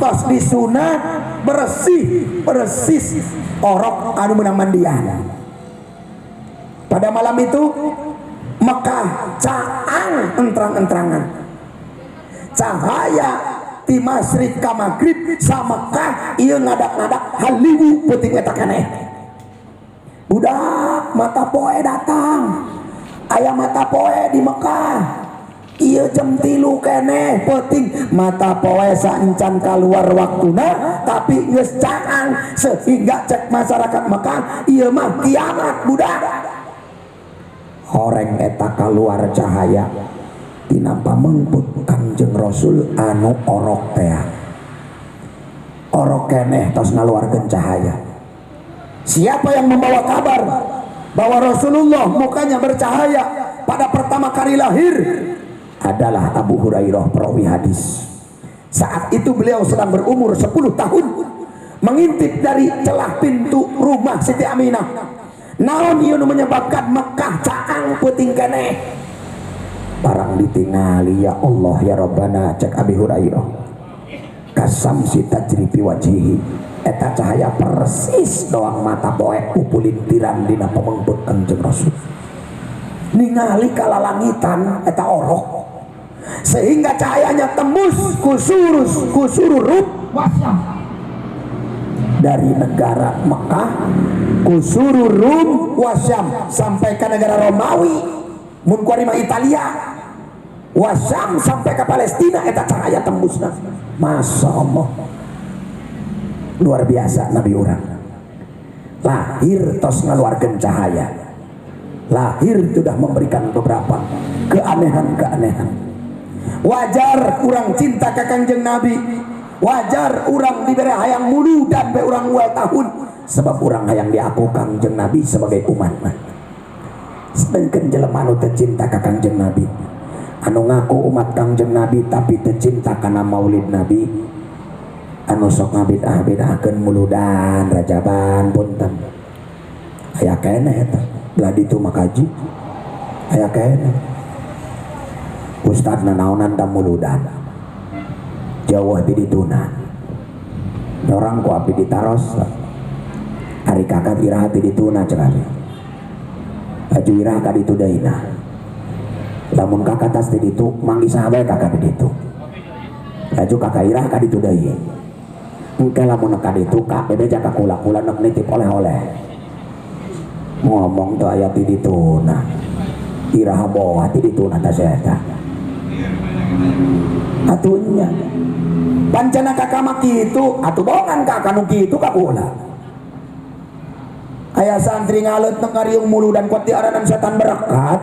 tos disunat, bersih, persis orok anu meunang mandian. Pada malam itu Mekah caang enterang-enterangan, cahaya ti masrik ka magrib sa Mekah ieu ngadak-ngadak haliwu peuting eta keneh. Budak mata poe datang, aya mata poe di Mekah ieu jam 3 keneh peuting mata poe saencan kaluar waktuna tapi geus caang sehingga cek masyarakat Mekah ieu mah kiamat budak. Horeng eta kaluar cahaya tina pamengput Kangjeng Rasul anu orok teh. Orok keneh tos ngaluarkeun cahaya. Siapa yang membawa kabar bahwa Rasulullah mukanya bercahaya pada pertama kali lahir? Adalah Abu Hurairah perawi hadis. Saat itu beliau sedang berumur 10 tahun, mengintip dari celah pintu rumah Siti Aminah. Naon ieu nu menyebabkan Mekah caang peuting keneh? Barang ditingali ya Allah ya Rabbana, cek Abi Hurairah, kasamsi tajri fi wajhihi, eta cahaya persis doang mata poe upulintiran dina pamengput Kanjeng Rasul. Ningali ka lalangitan eta orok sehingga cahayanya tembus kusururub wasyam dari negara Mekah kusururum wasyam sampai ke negara Romawi mun kuari mah Italia, wasyam sampai ke Palestina eta cahaya tembusna. Masya Allah, luar biasa Nabi urang lahir tos ngaluarkeun cahaya, lahir sudah memberikan beberapa keanehan-keanehan. Wajar urang cinta ka Kangjeng Nabi, wajar urang dibere hayang mulu dan be urang uel tahun, sebab urang hayang diaku Kangjeng Nabi sebagai umat. Sedangkan jelema anu teu cinta ka Kangjeng Nabi, anu ngaku umat Kangjeng Nabi tapi teu cinta kana maulid Nabi, anu sok ngabid'ah-bid'ahkeun muludan rajaban punten. Aya keneh eta belah ditu makaji, aya keneh ustadna naonan da muludan jauh ti dituna orang ku api ditaros ari kakak iraha ti dituna cenah aju iraha ka ditu deuna lamun kakak tas ti ditu manggi saha kakak di ditu aju kakak iraha ka ditu deui engke lamun ka ditu ka bebeja ka kula-kula neuk nitip oleh-oleh ngomong teu aya ti dituna iraha boa ti dituna tas eta atunya pancana kakak mah kitu atuh bohongan kakak nu kitu ka kula. Aya santri ngalet ngariung muludan kuat diaranan setan berkat,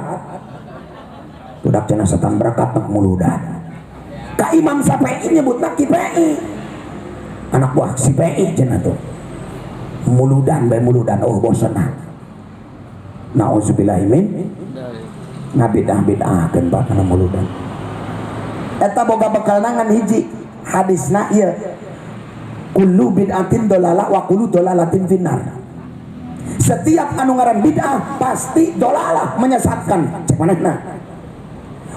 budak cenah setan berkat nak muludan ka Imam Syafi'i nyebutna Kipai, anak buah si Pai cenah tuh muludan bae muludan oh bosenna nauzubillahi min ngabidah-bidahkeun bae kana muludan. Eta boga bekal nangan hiji hadisna ieu kullu bid'atin dolalah wa kullu dolalatin finnar. Setiap anu ngaran bid'ah pasti dolalah menyesatkan cek manehna,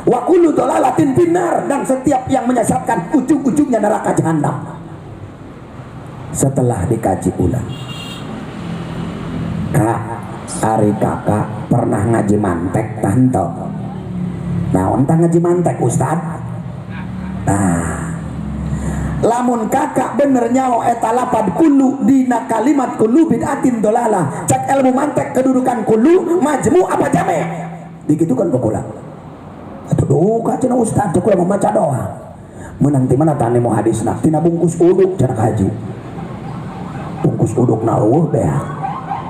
wa kullu dolalatin finnar, dan setiap yang menyesatkan ujung-ujungnya neraka jahanam. Setelah dikaji ulang, kak ari kakak pernah ngaji mantek tanto naon tah ngaji mantek ustad. Nah, lamun kakak bener nyaho eta lapad kullu dina kalimat kullu bid'atin dolalah, cek ilmu mantek kedudukan kullu majmu apa jame digitukan kukula atuh duka cenah ustad cek kula membaca doa menang ti mana tah nemu hadisna tina bungkus uduk cenah haji bungkus uduk na eueuh beak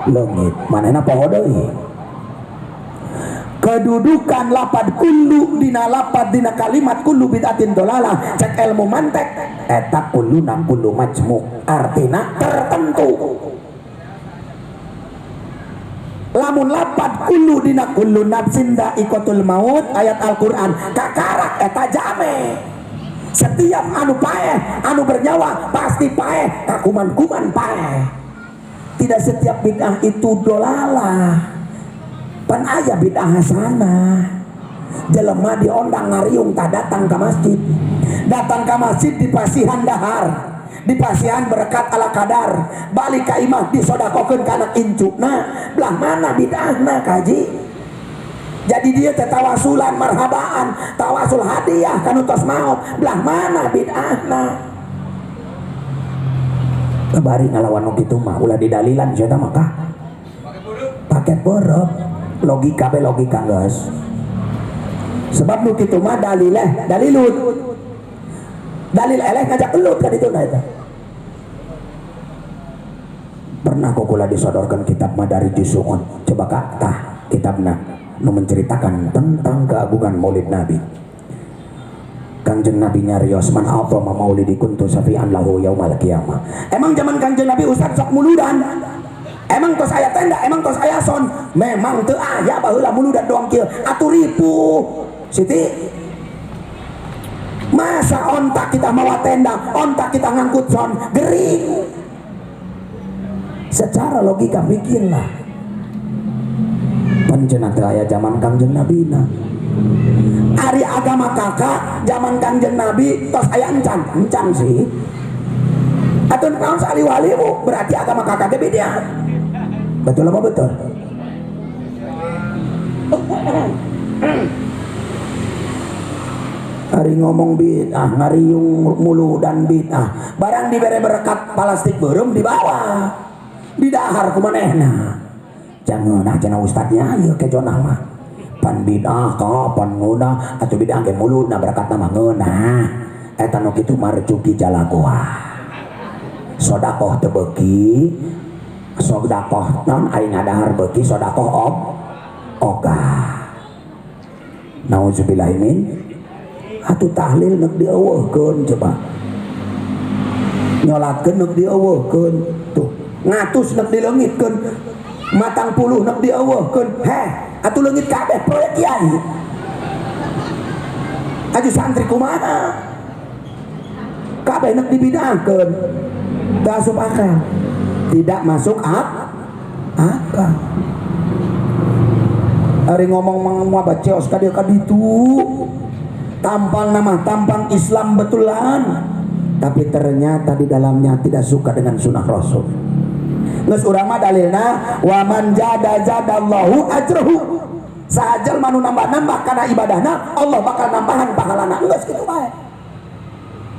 leungit manehna poho deui. Kedudukan lapad kullu dina lapad dina kalimat kullu bid'atin dolalah, cek ilmu mantek eta kullu na kullu majmu artina tertentu. Lamun lapad kullu dina kullu nafsin dha'iqatul maut ayat Al-Qur'an kakarak eta jame. Setiap anu paeh anu bernyawa pasti paeh, kakuman-kuman paeh. Tidak setiap bid'ah itu dolalah. Pan aya bid'ah hasanah. Jelema diondang ngariung tak datang ke masjid. Datang ke masjid di pasihan dahar. dipasihan berkat ala kadar balik ka imah disodakokeun ka anak incuna belah mana bid'ahna kaji. Jadi dia tetawasulan marhabaan tawasul hadiah kanu tos maot belah mana bid'ahna. Kabari ngalawan nu kitu mah ulah didalilan sia tah maka pakai beureum logika be logika geus. Sebab nu kitu mah dalilut dalil eleh ngajak elut ka ditu eta. Pernah kukula disodorkan kitab Madari Jusu'un, coba kata kitabna nu menceritakan tentang keagungan Maulid Nabi. Kanjeng Nabi nyarios man a'zama maulidi kuntu syafi'an lahu yaumal qiyamah. Emang zaman Kanjeng Nabi ustaz sok muludan? Emang tos aya tenda, emang tos aya son? Memang teu aya baheula muludan doang kieu. Atuh ripuh. Siti masa ontak kita mawa tenda, ontak kita ngangkut son, gering. Secara logika pikirlah. Panjenengan teu aya zaman Kanjeng Nabi na. Ari agama kakak zaman Kanjeng Nabi tos aya encan sih. Atuh naon sali wali berarti agama kakak teh beda. Betul apa betul? Hari ngomong bid'ah, ngariung mulu dan bid'ah. Barang dibere berkat plastik beureum dibawa. Didahar kumanehna. Jangan cenah ustadnya ieu ke jonah mah. Pan bid'ah kapan ngeunah atuh bid'ah ge muludna berkat mah ngeunah. Eta nu kitu marjuki jalagoa. Sodakoh teu beuki. Sodakoh naon ari ngadahar beuki sodakoh ogah. Nauzubillahi min atuh tahlil neuk dieuweuhkeun coba. Nyolatkeun neuk dieuweuhkeun. Tuh, ngatus neuk dileungitkeun. Matang puluh neuk dieuweuhkeun. Heh, atuh leungit kabeh proyek kiai. Aju santri kumaha? Kabeh neuk dibidahkeun. Teu asup akal. Tidak masuk akal. Ari ngomong mah baceos ka dieu ka ditu. Tampang nama tampang Islam betulan, tapi ternyata di dalamnya tidak suka dengan sunnah Rasul. Geus urang mah dalilna wa man jadallahu ajruhu. Sajal manu nambah-nambah kana ibadahna Allah bakal nambahan pahalana. Geus kitu bae.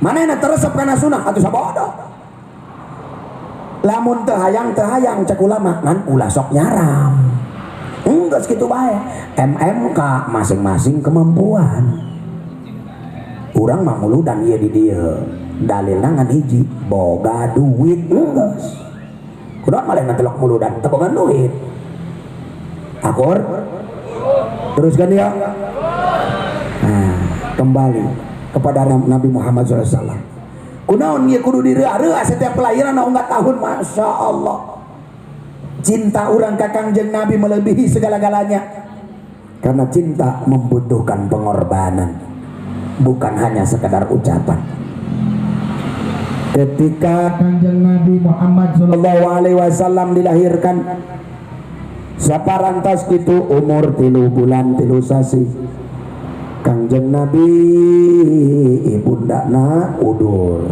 Manehna teresep kana sunnah atuh sabodo. Lamun teu hayang cek ulama ngan ulah sok nyaram. Geus kitu bae. MMK masing-masing kemampuan. Urang mah muludan ieu di dieu. Dalilna ngan hiji, boga duit geus. Kunaon malehna telok muludan teu boga duit. Akur? Teruskan ya. Nah, kembali kepada Nabi Muhammad SAW. Kunaon ieu kudu direua-reua setiap kelahiran unggat tahun, masya Allah. Cinta urang ka Kangjeng Nabi melebihi segala-galanya. Karena cinta membutuhkan pengorbanan. Bukan hanya sekedar ucapan. Ketika Kanjeng Nabi Muhammad SAW dilahirkan, saparantos kitu umur 3 bulan 3 sasi. Kanjeng Nabi ibundana udur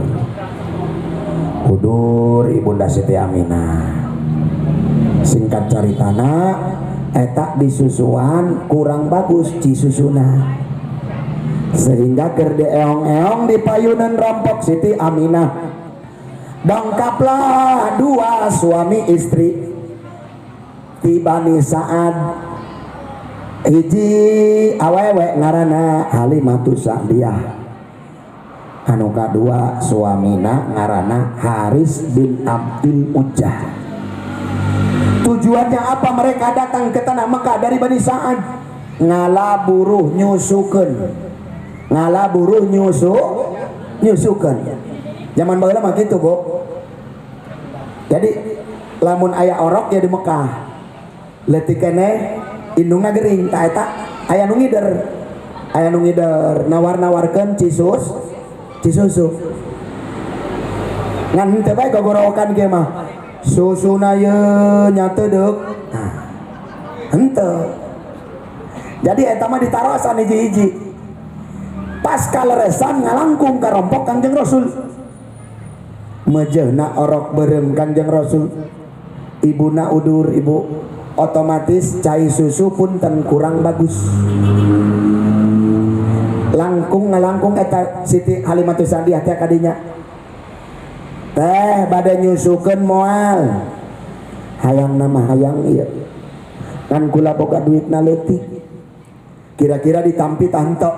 ibunda Siti Aminah. Singkat caritana eta disusuan kurang bagus cisusuna. Sehingga keur eong-eong di payunan rampok Siti Aminah. Dongkaplah 2 suami istri ti Bani Sa'ad. Hiji awewe ngaranna Halimatus Sa'diyah. Anu kadua suamina ngaranna Haris bin Abdul Ujjah. Tujuannya apa mereka datang ke tanah Mekah dari Bani Sa'ad? Ngalaburuh nyusukeun. Zaman baheula mah kitu, Bu. Jadi lamun aya orok ya di Mekah. Leutik keneh indungna gering ta eta aya nu ngider. Nawar-nawarkeun cisusu. Ngan teu bae gogorokan ge mah. Susuna ye nya teu deuk. Nah, henteu. Jadi eta mah ditarosan hiji-hiji. Pas kaleresan ngalangkung ka rompok Kangjeng Rasul. mejehna orok berem Kanjeng Rasul, ibuna udur ibu, otomatis cai susu pun ten kurang bagus. Langkung ngalangkung eta Siti Halimatus Sa'diyah teh kadinya teh bade nyusukeun moal hayang nama hayang ieu kan kula boga duitna leutik kira-kira ditampi tanto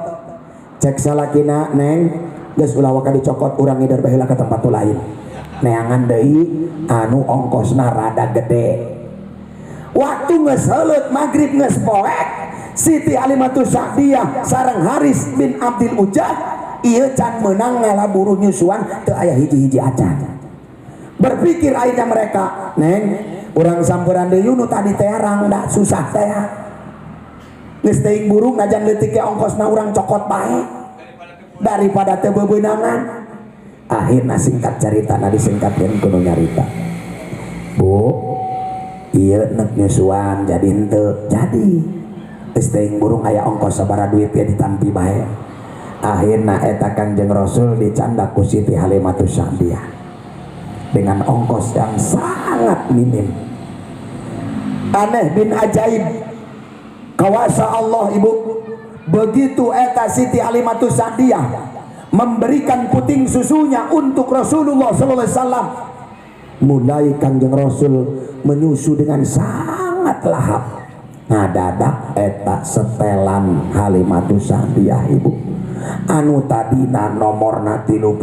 cek salakina neng geus ulah waka dicokot urang ngidar baheula ka tempat lain neangan deui anu ongkosna rada gede. Waktu geus heuleut magrib geus poek Siti Halimatus Sa'diyah sareng Haris bin Abdul Ujah ieu can meunang ngalaburu nyusuan teu aya hiji-hiji acan. Berpikir akhirnya mereka, neng, urang sampeurang deui nu tadi teh rangda susah teh. Geus teuing burung najan leutik ke ongkosna urang cokot bae daripada teu bebeunangan. Akhirna singkat caritana disingkatkeun kudu nyarita. Bu, ieu neuk nyusuan jadi henteu jadi. Teuing burung aya ongkos sabara duit ya ditampi bae. Akhirna eta Kanjeng Rasul dicandak ku Siti Halimatus Sa'diyah dengan ongkos yang sangat minim. Aneh bin ajaib kawasa Allah ibu, begitu eta Siti Halimatus Sa'diyah memberikan puting susunya untuk Rasulullah sallallahu alaihi wasallam, mulai Kanjeng Rasul menyusu dengan sangat lahap. Ngadadak eta setelan Halimatus Sa'diyah ibu anu tadina nomorna 32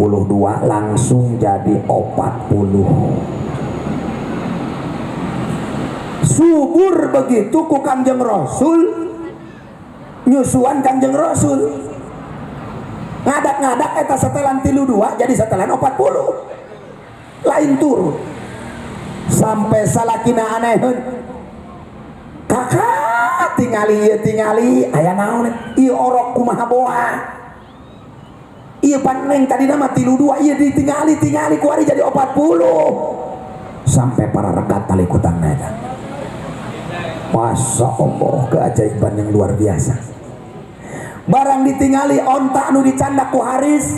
langsung jadi 40. Subur begitu ku Kanjeng Rasul nyusuan Kanjeng Rasul. Ngadak-ngadak eta setelan 32 jadi setelan 40 lain turun sampai salakina aneheun kakak tingali aya naon ieu orok kumaha boa ieu paneng tadi nama 32 ieu ditingali ku ari jadi 40 sampai para rekat tali kutangna eta. Masya Allah keajaiban yang luar biasa. Barang ditingali onta anu dicandak ku Haris,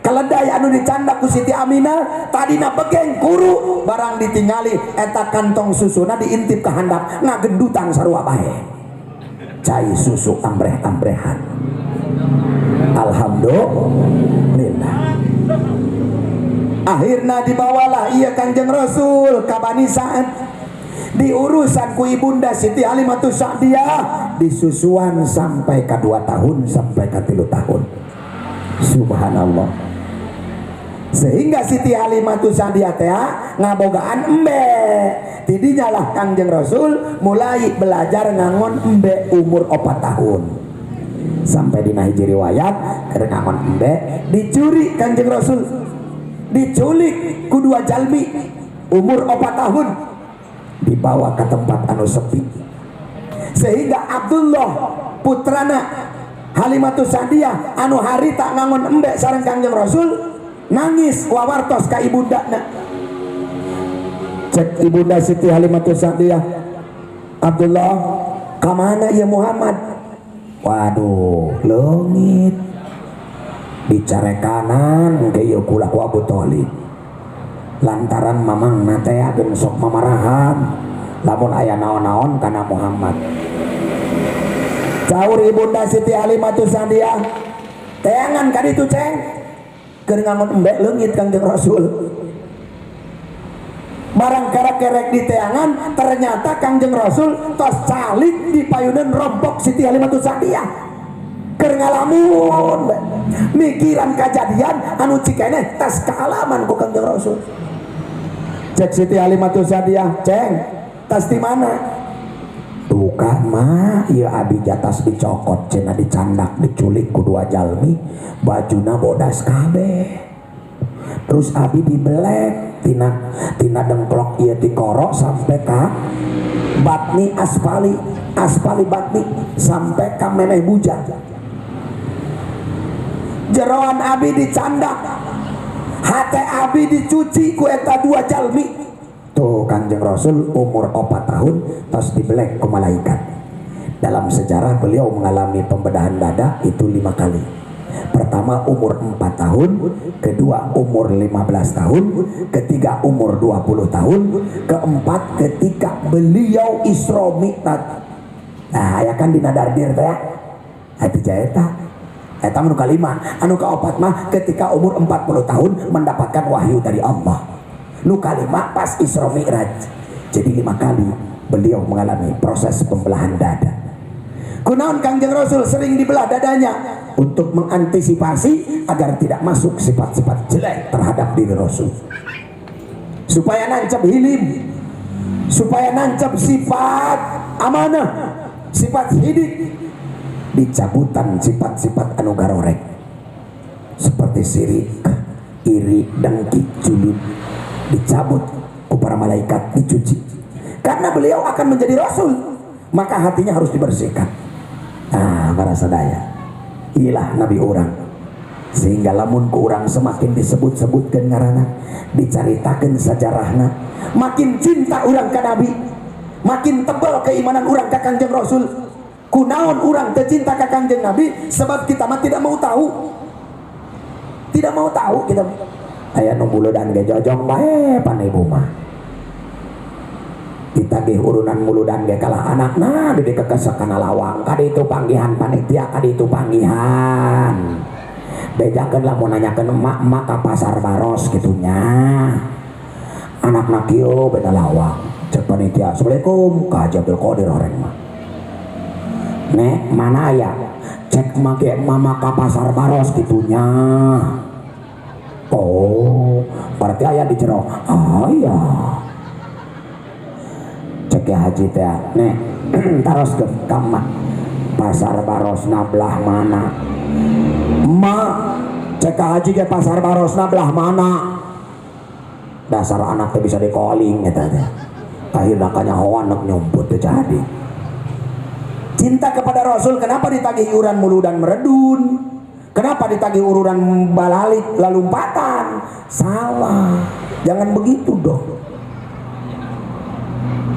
keledai anu dicandak ku Siti Aminah, tadina begeng kuru, barang ditingali eta kantong susuna diintip ke handap ngagendutan sarua bae. Cai susu ambreh-ambrehan. Alhamdulillah. Akhirna dibawalah ia Kanjeng Rasul ka Bani Sa'ad, diurusan ku ibunda Siti Halimatus Sa'diyah, disusuan sampai ke 2 tahun sampai ke 3 tahun. Subhanallah. Sehingga Siti Halimatus Sa'diyah teh ngabogaan embe. Tidinya lah Kanjeng Rasul mulai belajar ngangon embe umur 4 tahun. Sampai dina hiji riwayat keur ngangon embe dicuri Kanjeng Rasul. Diculik ku 2 jalmi umur 4 tahun, dibawa ke tempat anu sepi. Sehingga Abdullah putrana Halimatus Sa'diyah anu harita ngangon embe sareng Kanjeng Rasul nangis wawartos ka ibundana. Cek ibunda Siti Halimatus Sa'diyah, Abdullah kamana ya Muhammad? Waduh leungit dicarekanan ke ieu kula ku Abu Thalib lantaran mamang nate agen sok mamarahan lamun aya naon-naon kana Muhammad. Caur ibunda Siti Halimatus Sa'diyah, teangan ka ditu ceng keur ngangon embe leungit Kanjeng Rasul. Barang kerek-kerek di teangan ternyata Kanjeng Rasul tos calik di payunan rompok Siti Halimatus Sa'diyah. Keur ngalamun mikiran kejadian anu cikene tas kaalaman ku Kanjeng Rasul. Cek Siti Halimatus Sa'diyah, ceng tas di mana? Duka mah ieu abi jatas dicokot cenah dicandak diculik ku 2 jalmi bajuna bodas kabeh. Terus abi dibelek tina dengklok ieu dikorok sampai ka batni aspali batni sampai ka meneh bujang. Jeroan abi dicandak, hate abi dicuci ku eta 2 jalmi. Tuh Kanjeng Rasul umur 4 tahun tos dibelek ku malaikat. Dalam sejarah beliau mengalami pembedahan dada itu 5 kali. Pertama umur 4 tahun, kedua umur 15 tahun, ketiga umur 20 tahun, keempat ketika beliau Isra Mi'raj. Nah, ya kan dina dardir teh. Ati jaeta. Eta anu kalima, anu kaopat mah ketika umur 40 tahun mendapatkan wahyu dari Allah. Nu kalima pas Isra Mi'raj. Jadi 5 kali beliau mengalami proses pembelahan dada. Kunaon Kangjeng Rasul sering dibelah dadanya untuk mengantisipasi agar tidak masuk sifat-sifat jelek terhadap diri Rasul. Supaya nancap hilim, supaya nancap sifat amanah, sifat hidik, dicabutan sifat-sifat anu garorek seperti sirik, iri, dengki, julid, dicabut ku para malaikat, dicuci. Karena beliau akan menjadi Rasul, maka hatinya harus dibersihkan. Nah, para sadaya, ilah Nabi orang, sehingga lamun ku orang semakin disebut-sebutkan ngaranna, dicaritakan sejarahna, makin cinta orang ke Nabi, makin tebal keimanan orang ke Kangjeng Rasul. Kunaon orang tercinta ke Kangjeng Nabi, sebab kita mah tidak mau tahu, tidak mau tahu kita. Aya nu buludan ge jojong bae pan ibu mah. Ditagih urunan muludan ge kalah anakna di kekesekan lawang kadi itu panggihan panitia, kadi itu panggihan bejakeun lamun nanyakeun emak-emak ka pasar Baros gitunya anakna kieu beda lawang cek panitia. Assalamualaikum ka Haji Abdul Qadir orang mah nek mana ya cek make mama ka pasar Baros gitunya. Oh berarti aya di jero. Oh iya cek ya Haji teh nek taros ke kamar pasar Baros belah mana emak cek Haji ke pasar Baros belah mana. Dasar anak teh bisa di-calling eta teh akhirna kanyahoan nak nyumput teh jadi. Cinta kepada Rasul kenapa ditagih iuran muludan meredun, kenapa ditagih ururan balalik lalu lompatan? Salah, jangan begitu dong.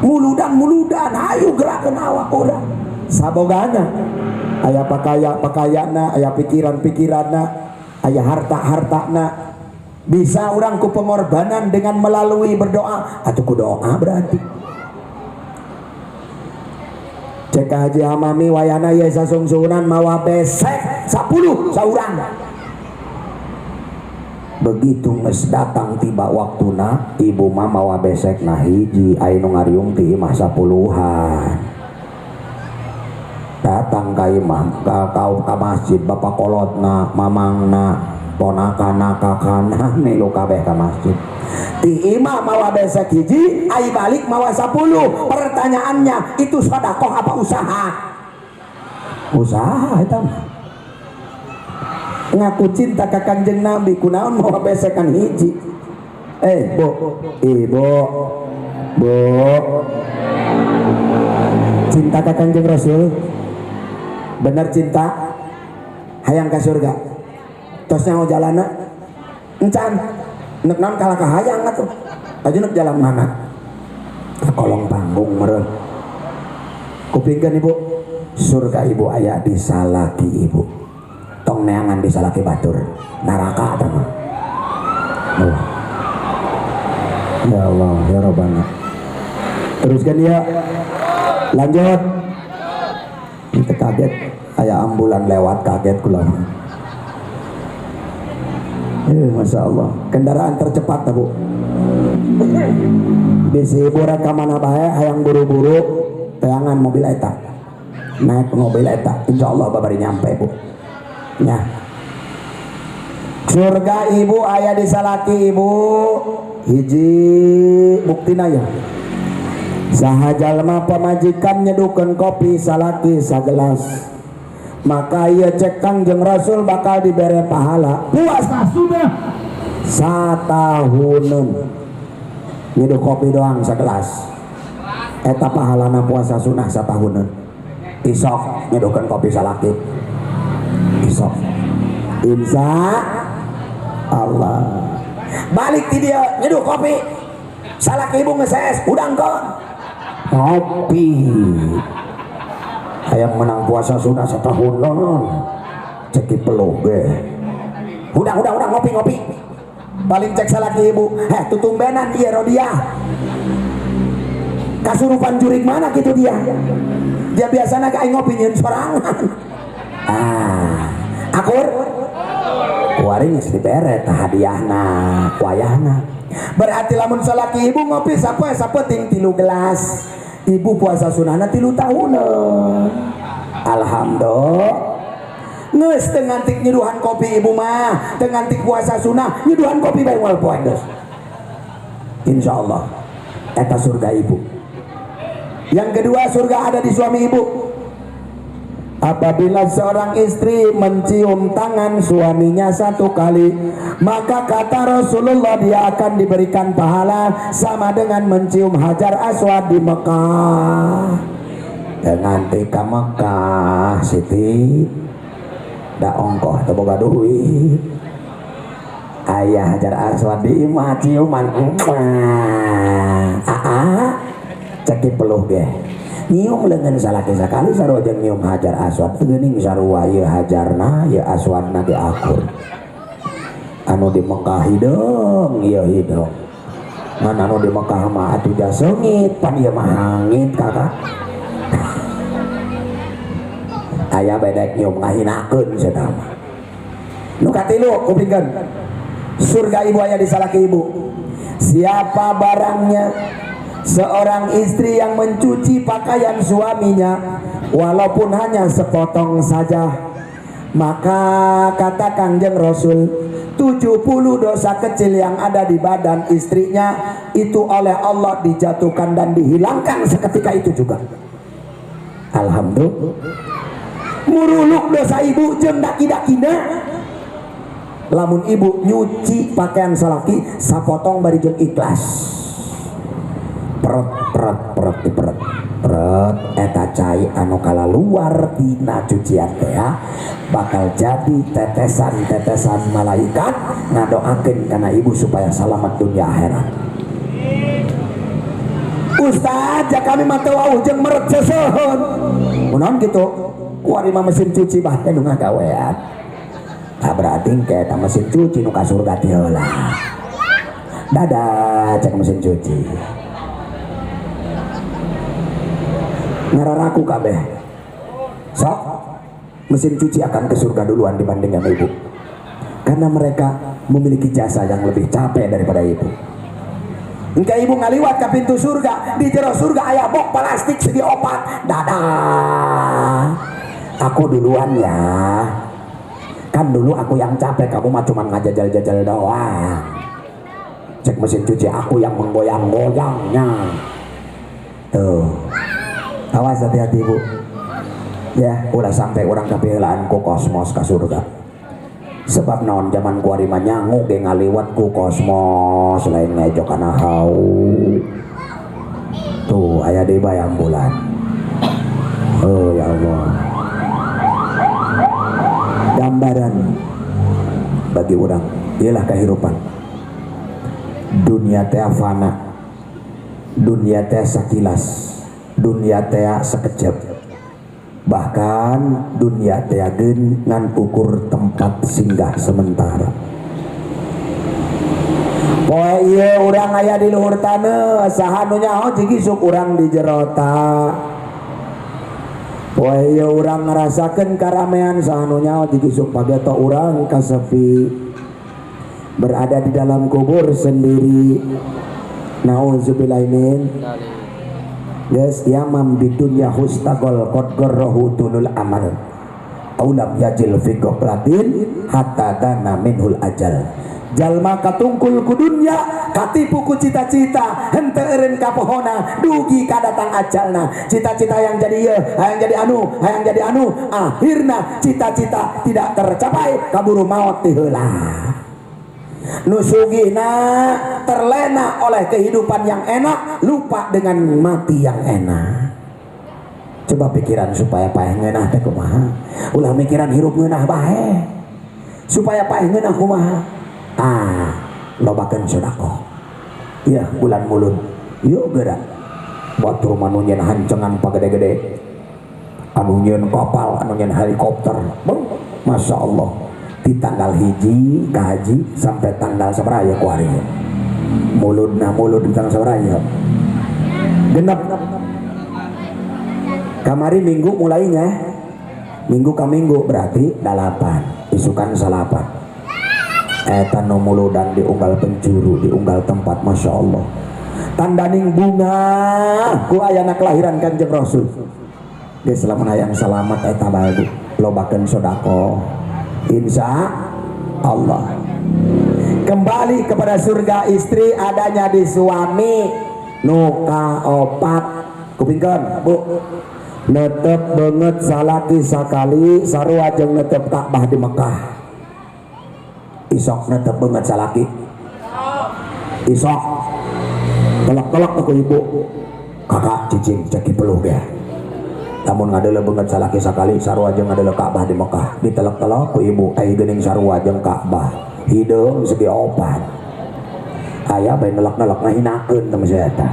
Muludan ayo gerakan awak orang sabogana aya pakayana, aya pikiran-pikiranna, aya harta-hartana. Bisa orang ku pengorbanan dengan melalui berdoa atau ku doa berarti. Cek Haji Hamami wayana ya sasungsunan mawa besek 10 saurang. Begitu geus datang tiba waktuna ibu mah mawa besek nah hiji aya nu ngariung ti masa puluhan. Datang ka imah ka masjid bapak kolotna, mamangna, ponakana, kakana milu kabeh ka masjid. Ti imah mawa besek hiji, ai balik mawa 10. Pertanyaannya itu sedekah apa usaha? Usaha eta mah. Ngaku cinta ke Kangjeng Nabi kunaon mau besekan hiji. Bu, ibu, bu, cinta ke Kangjeng Rasul bener cinta hayang ke surga tos nyaho jalana encan nek naon kalah ka hayang atuh ajeuna jalan mana kolong panggung meureun kupingkeun ibu surga ibu aya di salaki ibu tong neangan di salaki batur neraka eta mah. Ya Allah ya Rabbana. Teruskan ya, lanjut. Kita kaget aya ambulan lewat kaget kula. Masya Allah kendaraan tercepat Bu. Bisi ibu rek ka mana bae hayang buru-buru teangan mobil eta. Naik mobil eta insyaallah babari nyampe Bu. Ya. Surga ibu aya di salaki ibu hiji buktina ya. Saha jalma pamajikan nyedukeun kopi salaki sagelas maka ieu cek Kangjeng Rasul bakal dibere pahala puasa sudah satahuneun nyeduh kopi doang sagelas eta pahalana puasa sunah satahuneun. Isok nyedukeun kopi salaki isok insya Allah balik ti dia nyeduh kopi salaki ibu ngeses udang kon kopi hayang menang puasa sudah setahun non ceki peluh ge. Udah ngopi. Paling cek salaki ibu, tutumbenan iya Rodia. Kasurupan jurik mana gitu dia. Dia biasanya kayak ngopi nyen sorangan. Akur waring geus dibere tah hadiahna wayahna. Berarti lamun salaki ibu ngopi sapoe sapeting 3 gelas. Ibu puasa sunahna 3 tahunan. Alhamdulillah. Nges tengantik nyeduhan kopi ibu mah, tengantik puasa sunnah nyeduhan kopi bae moal poe geus. Insyaallah eta surga ibu. Yang kedua, surga ada di suami ibu. Apabila seorang istri mencium tangan suaminya 1 kali, maka kata Rasulullah dia akan diberikan pahala sama dengan mencium Hajar Aswad di Mekah. Dengan tika Mekah Siti da ongkoh teu boga duit. Ayah Hajar Aswad di imah ciuman ceki peluh ge. Nyium leungeun salaki sakali sarua jeung nyium Hajar Aswad geuning sarua ieu hajarna ieu aswadna di akur. Anu di Mekah hideung ieu hideung. Ngan anu di Mekah mah atuh ja seungit pan ieu mah hangit kakak. Aya bedek nyium ngahinakeun cenah mah. Nu katilu kupingkeun. Surga ibu aya di salaki ibu. Siapa barangnya seorang istri yang mencuci pakaian suaminya walaupun hanya sepotong saja, maka kata Kangjeng Rasul 70 dosa kecil yang ada di badan istrinya itu oleh Allah dijatuhkan dan dihilangkan seketika itu juga. Alhamdulillah. Muruluk dosa ibu jeung daki-dakina. Lamun ibu nyuci pakaian salaki sapotong bari jeung ikhlas. Peret eta cai anu kalaluar tina cucian teh bakal jadi tetesan-tetesan malaikat ngadoakeun kana ibu supaya selamat dunia akhirat. Ustaz, ja kami mah teu wauh jeung meret seuseun. Kunaon kitu? Kuari mah mesin cuci bae nu ngagawean. Berarti ke eta mesin cuci nu ka surga teh heula. Dadah cek mesin cuci. Ngararaku kabeh. Sok mesin cuci akan ke surga duluan dibanding sama ibu. Karena mereka memiliki jasa yang lebih capek daripada ibu. Engka ibu ngaliwat ke pintu surga, di jero surga aya bok plastik segi opat. Dadah. Aku duluan ya. Kan dulu aku yang capek, kamu mah cuma ngajajal-jajal doang. Cek mesin cuci aku yang menggoyang-goyangnya. Tuh. Awas hati-hati ibu. Ya, ulah sampai orang kapieulaan ku kosmos ka surga. Sebab naon zaman kuari mah nyangu ge ngaliwat ku kosmos lain ngejok kana hau. Tuh aya deui bayang bulan. Oh ya Allah. Gambaran bagi orang ialah kehidupan. Dunia teh fana. Dunia teh sakilas. Dunia teh sekejap. Bahkan dunia teh geun ngan ukur tempat singgah sementara. Poe ieu urang aya di luhur taneuh saha nu nyaho jigi sok urang di jero ta. Poe ieu urang ngarasakeun karamean saha nu nyaho jigi sok pageto urang kasepi. Berada di dalam kubur sendiri. Nauzubillahi min Ges yamam bidunya hustagol qad garrahu tulul amal aulam yajil fi ghaplatin hatta dana minhul ajal. Jalma katungkul ku dunya katipu ku cita-cita henteu eureun ka pohona dugi kadatang ajalna. Cita-cita yang jadi ieu hayang jadi anu akhirna cita-cita tidak tercapai kaburu maot ti heula. Nusugina terlena oleh kehidupan yang enak, lupa dengan mati yang enak. Coba pikiran supaya paeh ngeunah teh kumaha? Ulah mikiran hirup ngeunah bae. Supaya paeh ngeunah kumaha? Lobakeun sedekah. Ieu bulan mulun. Yuk geura. Batur manu nyeun hancengan pagede-gede. Anu nyeun kapal, anu nyeun helikopter. Masya Allah di tanggal hiji kaji sampai tanggal seberaya kuari mulud di tanggal seberaya genep kamari minggu mulainya minggu ke minggu berarti 8 isukan salapan etan nomuludan di unggal penjuru di unggal tempat. Masya Allah tandaning bunga ku ayana kelahiran Kanjeng Rasul dia selamat hayang selamat eta baldu lobakeun sodako insya Allah. Kembali kepada surga istri adanya di suami nuka opat kupingkan bu netep banget salaki sakali sarua jeung netep Ka'bah di Mekah isok netep banget salaki isok telak-telak aku ibu kakak cicing ceki peluh ya namun ngadele banget salaki sakali sarua jeung ngadele Ka'bah di Mekah ditelak-telak ku ibu ai geuning sarua jeung Ka'bah hideung segi opat aya bae nelak-nelak ngahinakeun teh masih eta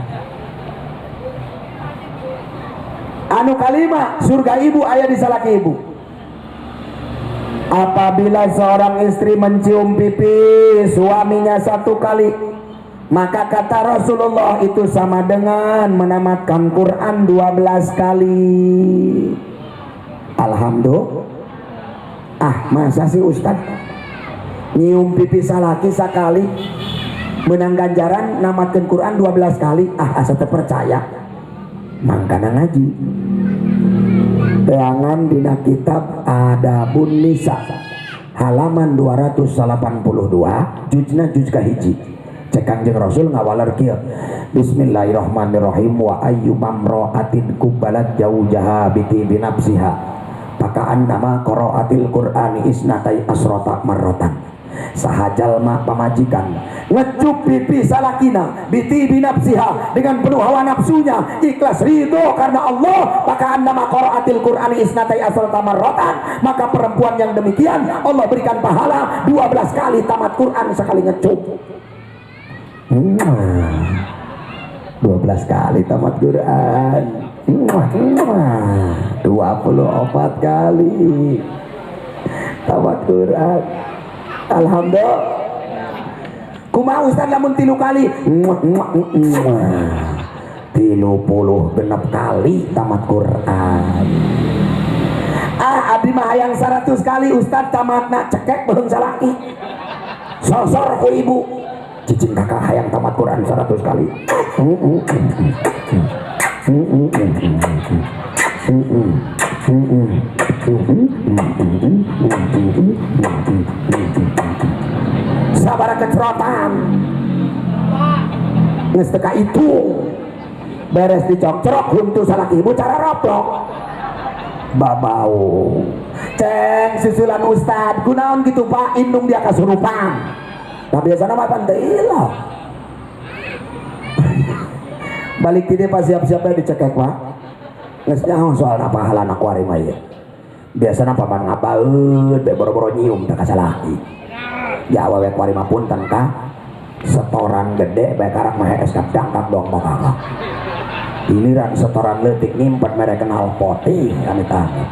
anu kalima surga ibu aya di salaki ibu. Apabila seorang istri mencium pipi suaminya 1 kali maka kata Rasulullah itu sama dengan menamatkan Quran 12 kali. Alhamdulillah. Masa sih Ustaz nyium pipi salaki sekali menang ganjaran namatkan Quran 12 kali asa terpercaya mangkana ngaji teangan dina kitab Adabun Nisa halaman 282 juzna juz kahiji cek Kanjeng Rasul ngawaler kieu Bismillahirrahmanirrahim wa ayyumamra'atin kubalat jaujaha biti binafsiha pakaan nama qara'atil Qur'ani isnatai asrota marrotan sahajal ma pamajikan ngecup pipi salakina biti binafsiha dengan penuh hawa nafsunya ikhlas ridho karena Allah maka nama qara'atil Qur'ani isnatai asrata marrotan maka perempuan yang demikian Allah berikan pahala 12 kali tamat Quran sekali ngecup 12 kali tamat Quran 24 kali tamat Quran. Alhamdulillah. Kumaha Ustaz lamun 3 kali 30 genep kali tamat Quran. Abdi mah hayang 100 kali Ustaz tamatna cekek belum salaki sosor ku ibu cicing kakak hayang tamat Quran 100 kali sabar kecerotan geus teu ka itu beres dicocrok huntu salaki ibu cara roplok babau ceng susulan Ustad kunaon gitu Pak indung dia kasurupan nah biasanya mah tante ilah balik tidak pas siap-siapnya dicekek Pak geus nyaho soal pahala anak wari mah ieu biasana paman ngabaeut bae boro-boro nyium teh ka salaki ya awewe wari mah punten ka setoran gede bae karang mah es dangkak dong mah kakak ini ran setoran leutik nimpet mere kenal poti amit-amit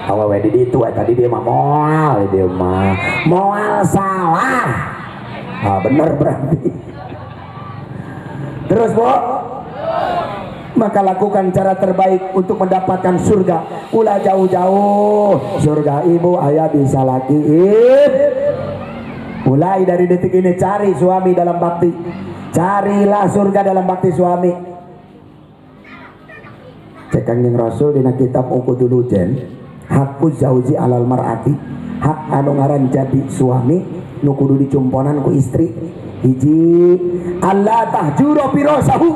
awewe di ditu tadi dia mah moal salah bener berarti terus Bu maka lakukan cara terbaik untuk mendapatkan surga ulah jauh-jauh surga ibu ayah bisa lagi mulai dari detik ini cari suami dalam bakti carilah surga dalam bakti suami cek Kanjeng Rasul dina kitab Uqudul Jen hakku zauji alal mar'ati hak anu ngaran jadi suami nu kudu dicumponan ku istri hiji Allah tahjuro pirosahu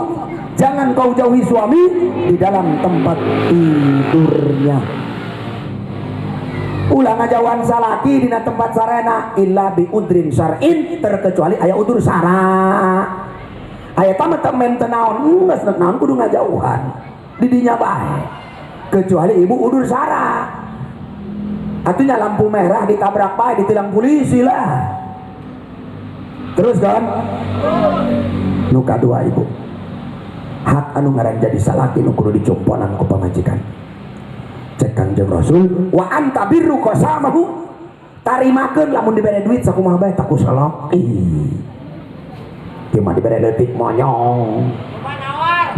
jangan kau jauhi suami di dalam tempat tidurnya ulah ngajauhan salaki dina tempat sarena illa bi udrin syar'in terkecuali aya udur syara aya tamat temen tenaon geus naon kudu ngajauhan di dinya bae kecuali ibu udur syara atunya lampu merah ditabrak bae ditilang polisi lah terus kan nu kadua ibu hak anu ngaran jadi salaki nu kudu dicumponan ku pamajikan cek Kanjeng Rasul wa anta birru qasamahu tarimakeun lamun dibere duit sakumaha bae taku salak ieu mah dibere leutik monyong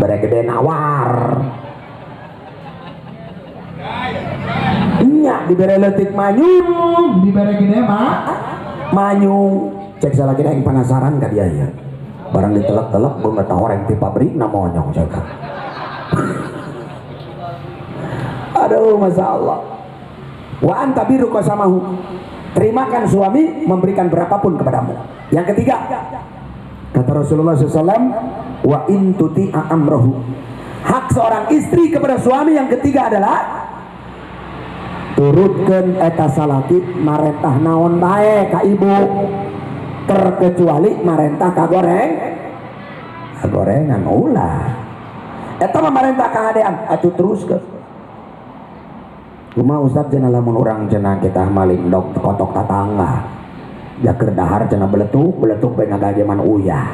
bere gede nawar nya dibere leutik manyung dibere gede mah manyung cek salaki aing penasaran ka dia ya barang ditelek-telek beungeut horeng ti pabrikna monyong cenah aduh masya Allah. Wa anta biru qasamahu, terimakan suami memberikan berapapun kepadamu. Yang ketiga kata Rasulullah SAW, wa in tuti'a amrahu, hak seorang istri kepada suami yang ketiga adalah turutkeun eta salaki marentah naon bae ka ibu, terkecuali marentah kagorengan ulah eta mah marentah kahadean atuh teruskeun. Cuma Ustaz cenah lamun urang cenah kita maling dok kotok tatangga ya keur dahar cenah beletuk bae ngagajeman uyah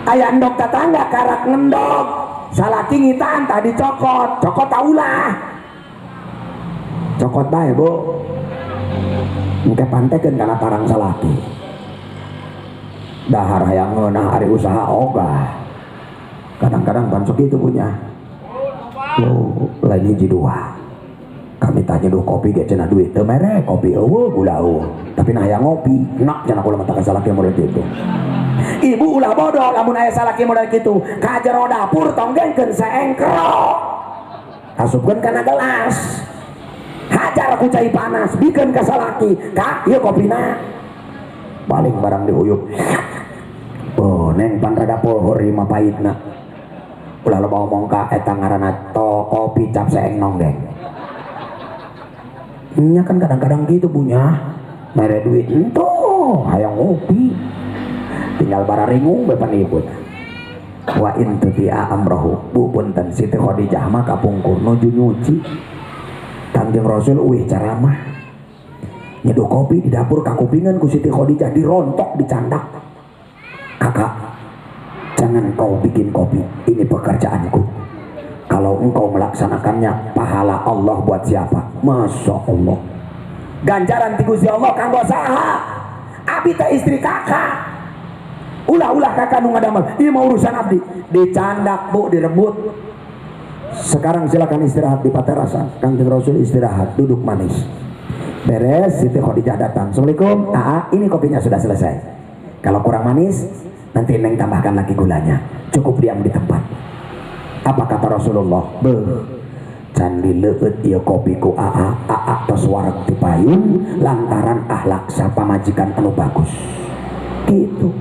aya endok tatangga karak ngendok salaki ngitaan tadi cokot taulah cokot bae Bu engke pantekeun kana tarang salaki dahar hayang ngeunah ari usaha ogah kadang-kadang pan sok itu punya lain hiji dua kami tanya duh kopi gak cenah duit teu mere kopi eueuh gula eueuh tapi nah hayang ngopi nak cenah kula mah salaki model kitu ibu ulah bodoh lamun aya salaki model kitu ka jero dapur tonggengkeun saengkro asupkeun kana gelas hajar ku cai panas bikeun ka salaki ka ieu kopina balik barang diuyup oh neng pan rada pohor ieu mah pahitna ulah loba omong ka eta ngaranna to kopi cap saeng nonggeng nya kan kadang-kadang gitu punya mere duit entuh hayang ngopi tinggal bararingung bae paniput wa in tuti'a amrahu bu punten Siti Khadijah mah kapungkur nuju nyuci Kangjeng Rasul eueuh caramah nyeduh kopi di dapur kakupingan ku Siti Khadijah dirontok dicandak kakak jangan kau bikin kopi ini pekerjaanku kalau engkau melaksanakannya pahala Allah buat siapa? Masya Allah ganjaran ti Gusti Allah kanggo saha? Abi teh istri kakak ulah kakak nu ngadamel ieu mah urusan abdi dicandak Bu direbut sekarang silakan istirahat di paterasan Kangjeng Rasul istirahat duduk manis beres Siti Khadijah datang Assalamualaikum ini kopinya sudah selesai kalau kurang manis nanti Neng tambahkan lagi gulanya cukup diam di tempat apa kata Rasulullah can dileueut ieu kopi ku aa tos wareg ti payung lantaran akhlak sapa majikan anu bagus gitu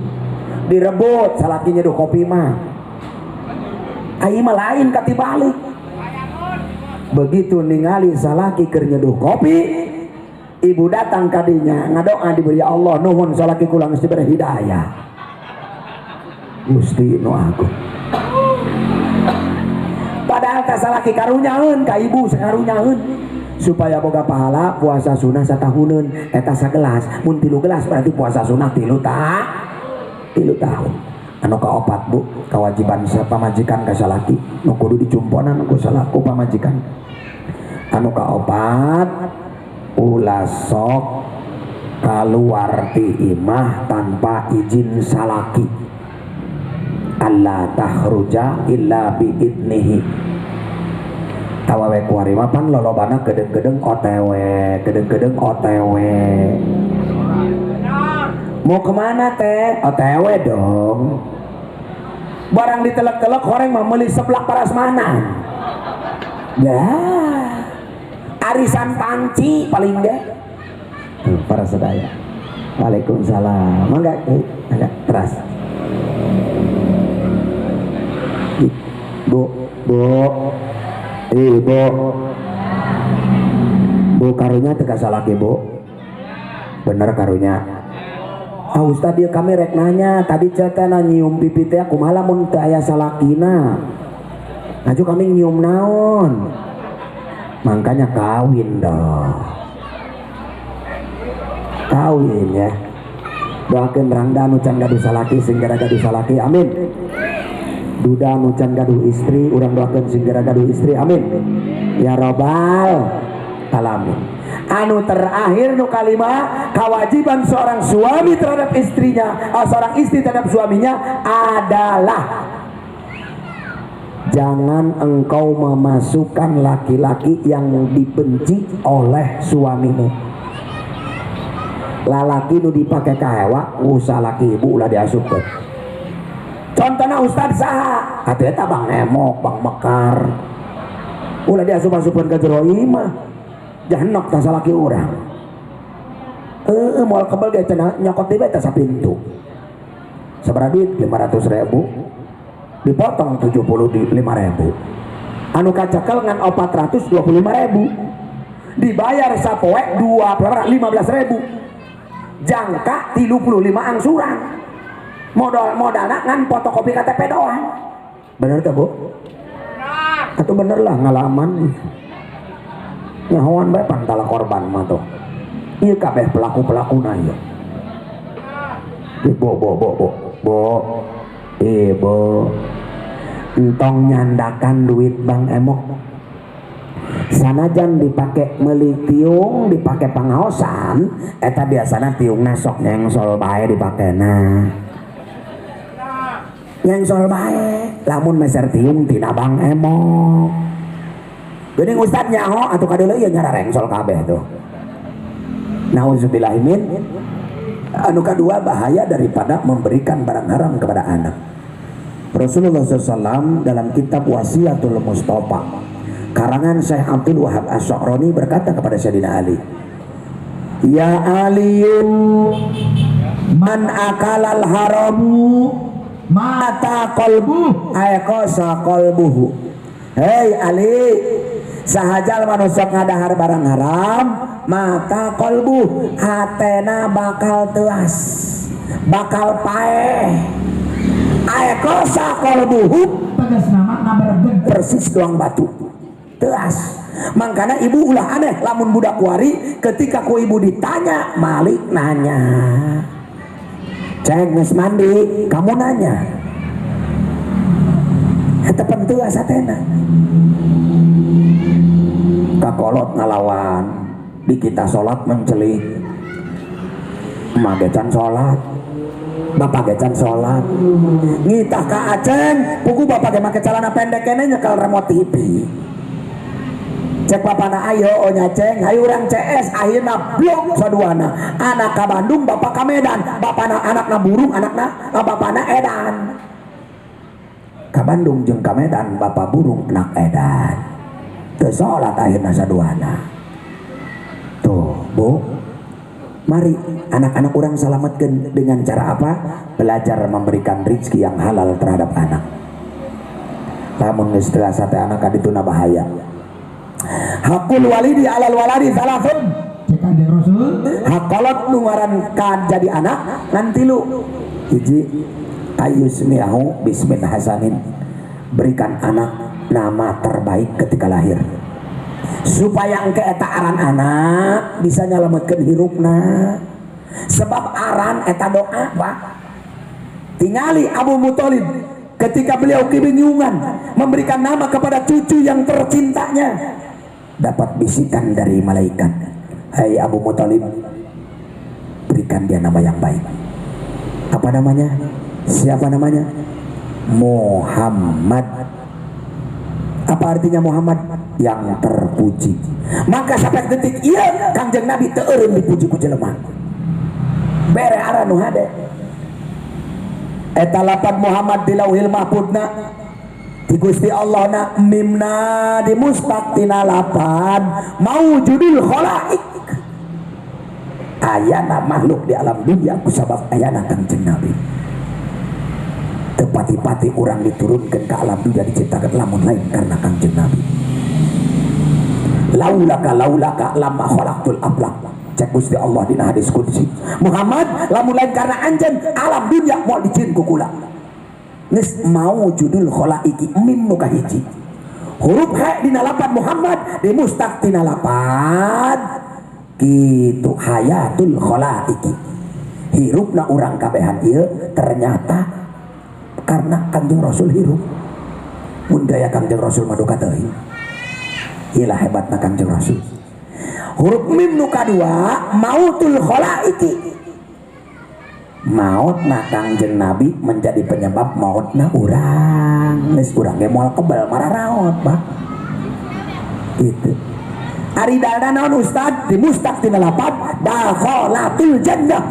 direbut salaki nyeduh kopi mah ai mah lain katibalik begitu ningali salaki keur nyeduh kopi ibu datang kadinya ngadoa diberi Allah nuhun salaki kula geus diberi hidayah Gusti nu agung padahal kasalaki karunyaeun ka ibu sakarunyaeun supaya boga pahala puasa sunah satahuneun eta sagelas mun 3 gelas berarti puasa sunah 3 tahun anu kaopat Bu kewajiban pamajikan ka salaki nu kudu dicumponan ku salaku pamajikan anu kaopat ulah sok kaluar ti imah tanpa izin salaki Allah tahruja illa biidnihi tawawe kuari mapan lolobana gedeng-gedeng OTW mau kemana teh OTW dong barang ditelek-telek horeng membeli seblak parasmanan ya arisan panci paling deh para sedaya Waalaikumsalam enggak teras Bu karunya teka salaki Bu bener karunya Ustaz dia kami rek nanya tadi cetana nyium pipi teh kumaha lamun teu aya salakina ngaju kami nyium naon makanya kawin dong kawin ya doakeun rangda anu can gaduh salaki sing gara gaduh salaki amin duda anu can gaduh istri urang doakeun sing gara gaduh istri amin ya robbal alamin Anu terakhir nu kalima, kewajiban seorang suami terhadap istrinya, seorang istri terhadap suaminya adalah jangan engkau memasukkan laki-laki yang dibenci oleh suamimu. Lalaki nu dipakai kahewa usah laki ibu ulah diasupkeun. Contohnya Ustad saha? Atuh eta Bang Emok, Bang Mekar. Ulah diasup-asupkeun ka jero imah. Jahanok tah salaki urang. Moal kebal ge cenah nyokot di beta sapintu. Sabaraha duit? 500.000. Dipotong 75.000. Anu kacekel ngan 425.000. Dibayar sapoe 15.000. Jangka 35 angsuran. Modalna ngan fotokopi KTP doang. Bener tuh Bu? Atau bener lah ngalaman. Nyahoan bae pantala korban mah tuh. Ieu kabeh pelaku-pelakuna ieu. Bo. Entong nyandakan duit Bang Emok. Sanajan dipake meuli tiung, dipake pangaosan, eta biasana tiungna sok nyengsol bae dipakena. Nyengsol bae, lamun meser tiung tina Bang Emok. Geuning Ustad nyaho atuh kadeuleu ieu nyara rengsol kabeh tuh. Nauzubillahi min. Anu kedua, bahaya daripada memberikan barang haram kepada anak. Rasulullah SAW dalam kitab Wasiatul Mustafa karangan Syekh Abdul Wahab Asy'arani berkata kepada Sayyidina Ali, ya Aliyun man akalal haramu mata qalbu ayqasa qalbuhu. Hei Ali, sahajal manusia ngadahar barang haram mata qalbu hatena bakal teas, bakal paeh. Ayqasa qalbuhu tegas nama ngabergen persis doang batu teas. Mangkana ibu ulah aneh lamun budak wari ketika ku ibu ditanya malik nanya, cek geus mandi kamu nanya eta penteus satena kakolot ngalawan di kita sholat mencelik magecan sholat bapak gecan sholat ngitah ka Aceng pugu bapak ge make celana pendek kene nyekel remote TV. Cek bapana ayo onya Ceng hayu urang CS akhirna blok saduana anak ka Bandung bapak ka Medan, bapana anakna burung anakna bapana edan. Ka Bandung jeung ka Medan bapak burung anak edan. Teu salat akhirna saduana. Tuh Bu, mari anak-anak orang selamatkan dengan cara apa? Belajar memberikan rezeki yang halal terhadap anak. Lamun geus teu asa teh anak kadituna bahaya. Hakul walidi alal waladi salafun. Cek Kanjeng Rasul. Hakolot nu ngaran ka jadi anak ngan tilu. Hiji ayusmi'ahu bismin hasanin. Berikan anak nama terbaik ketika lahir. Supaya engke eta aran anak bisa nyalametkeun hirupna. Sebab aran eta doa Pak. Tingali Abu Muthalib ketika beliau kebingungan memberikan nama kepada cucu yang tercintanya, dapat bisikan dari malaikat, hai Abu Muthalib, berikan dia nama yang baik. Apa namanya? Siapa namanya? Muhammad. Apa artinya Muhammad? Yang terpuji. Maka sampai detik iya Kangjeng Nabi teu eureun dipuji ku jelema. Bere aran nu hade. Eta lapan Muhammad di Lauhil Mahfudna di Gusti Allah na mimna di mustaq tina lapan maujudul khalaik. Ayana makhluk di alam dunia kusabab ayana Kangjeng Nabi. Tepati-pati orang diturunkan ke alam dunia diciptakan lamun lain karena Kangjeng Nabi. Laulaka lama khalaqtul ablaq. Cek Gusti Allah dina hadis qudsi. Muhammad lamun lain karena anjeun alam dunia mau dicieun ku kula. Geus mau judul khalaiki mim nu kahiji. Huruf ha dina lapan Muhammad di mustaq tina lapan kitu hayatul khalaiki. Hirupna urang kabehan ieu ternyata karena Kanjeng Rasul hirup. Mun daya Kanjeng Rasul maduka teuing. Iyalah hebatna Kanjeng Rasul. Huruf mim nu kadua mautul khalaiki. Maut na Kangjeng Nabi menjadi penyebab mautna urang. Geus urang ge moal kebal mararaot, Pak. Gitu. Ari dalna naon Ustad di mustaq tina lapat dakhalatul jannah.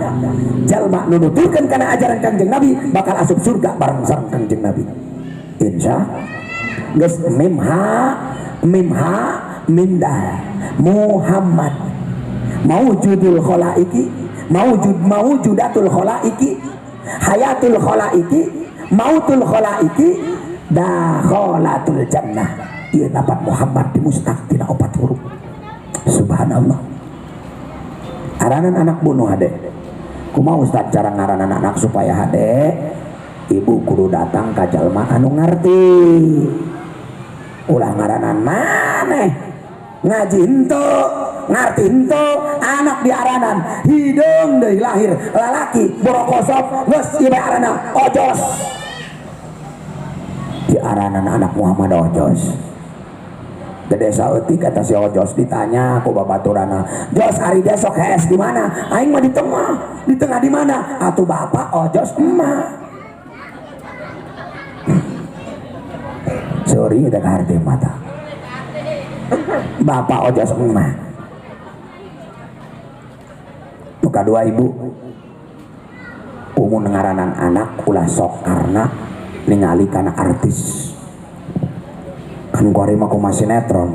Jalma nu nuturkeun kana ajaran Kangjeng Nabi bakal asup surga bareng sareng Kangjeng Nabi. Insya geus mim ha mim dal Muhammad maujudul khalaiki maujudatul khalaiki hayatul khalaiki mautul khalaiki dakhalatul jannah. Ieu dapat Muhammad di mustaq tina 4 huruf. Subhanallah. Aranan anak bunuh hade. Kumaha Ustaz cara ngaranan anak supaya hade? Ibu kudu datang ka jalma anu ngarti. Ulah ngaranan maneh. Ngaji henteu, ngarti henteu, anak diaranan hideung deui lahir lalaki borokosop geus ieu aranna ojos. Diaranan anak Muhammad ojos. Gede saeutik kata si ojos ditanya ku babaturana, "Jos hari besok hees di mana?" "Aing mah di tengah." "Di tengah di mana?" "Atuh bapak ojos emak." Sorry udah harti mata. Bapak ojos emak. Muka dua ibu umun ngaranan anak ulah sok karena ningali kana artis. Kan kuari mah kumaha sinetron.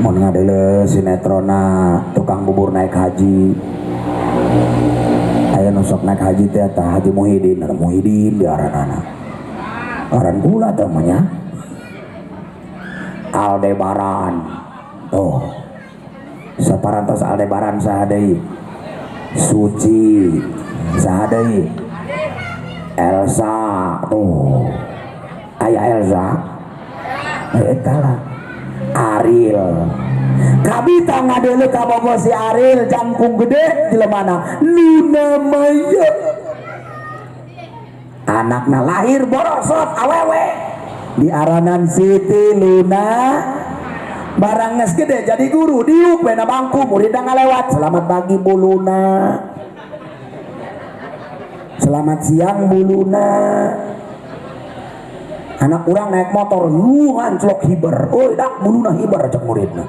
Mun ngadeuleu sinetronna tukang bubur naik haji. Aya nu sok naik haji teh eta Haji Muhyiddin, ada Muhyiddin diaranana. Aran pula teh mah nya. Aldebaran. Tuh. Saparantos Aldebaran saha deui? Suci. Saha deui? Elsa. Tuh. Aya Elza eta lah Ariel kabita ngadeuleu ka bogo si Ariel jangkung gede jelemana Luna Maya anakna lahir borosot awewe diaranan Siti Luna barang geus gede jadi guru diuk we na bangku muridna ngalewat selamat pagi Bu Luna selamat siang Bu Luna. Anak urang naik motor lu nganclok hiber oi dak buluna hiber cek muridna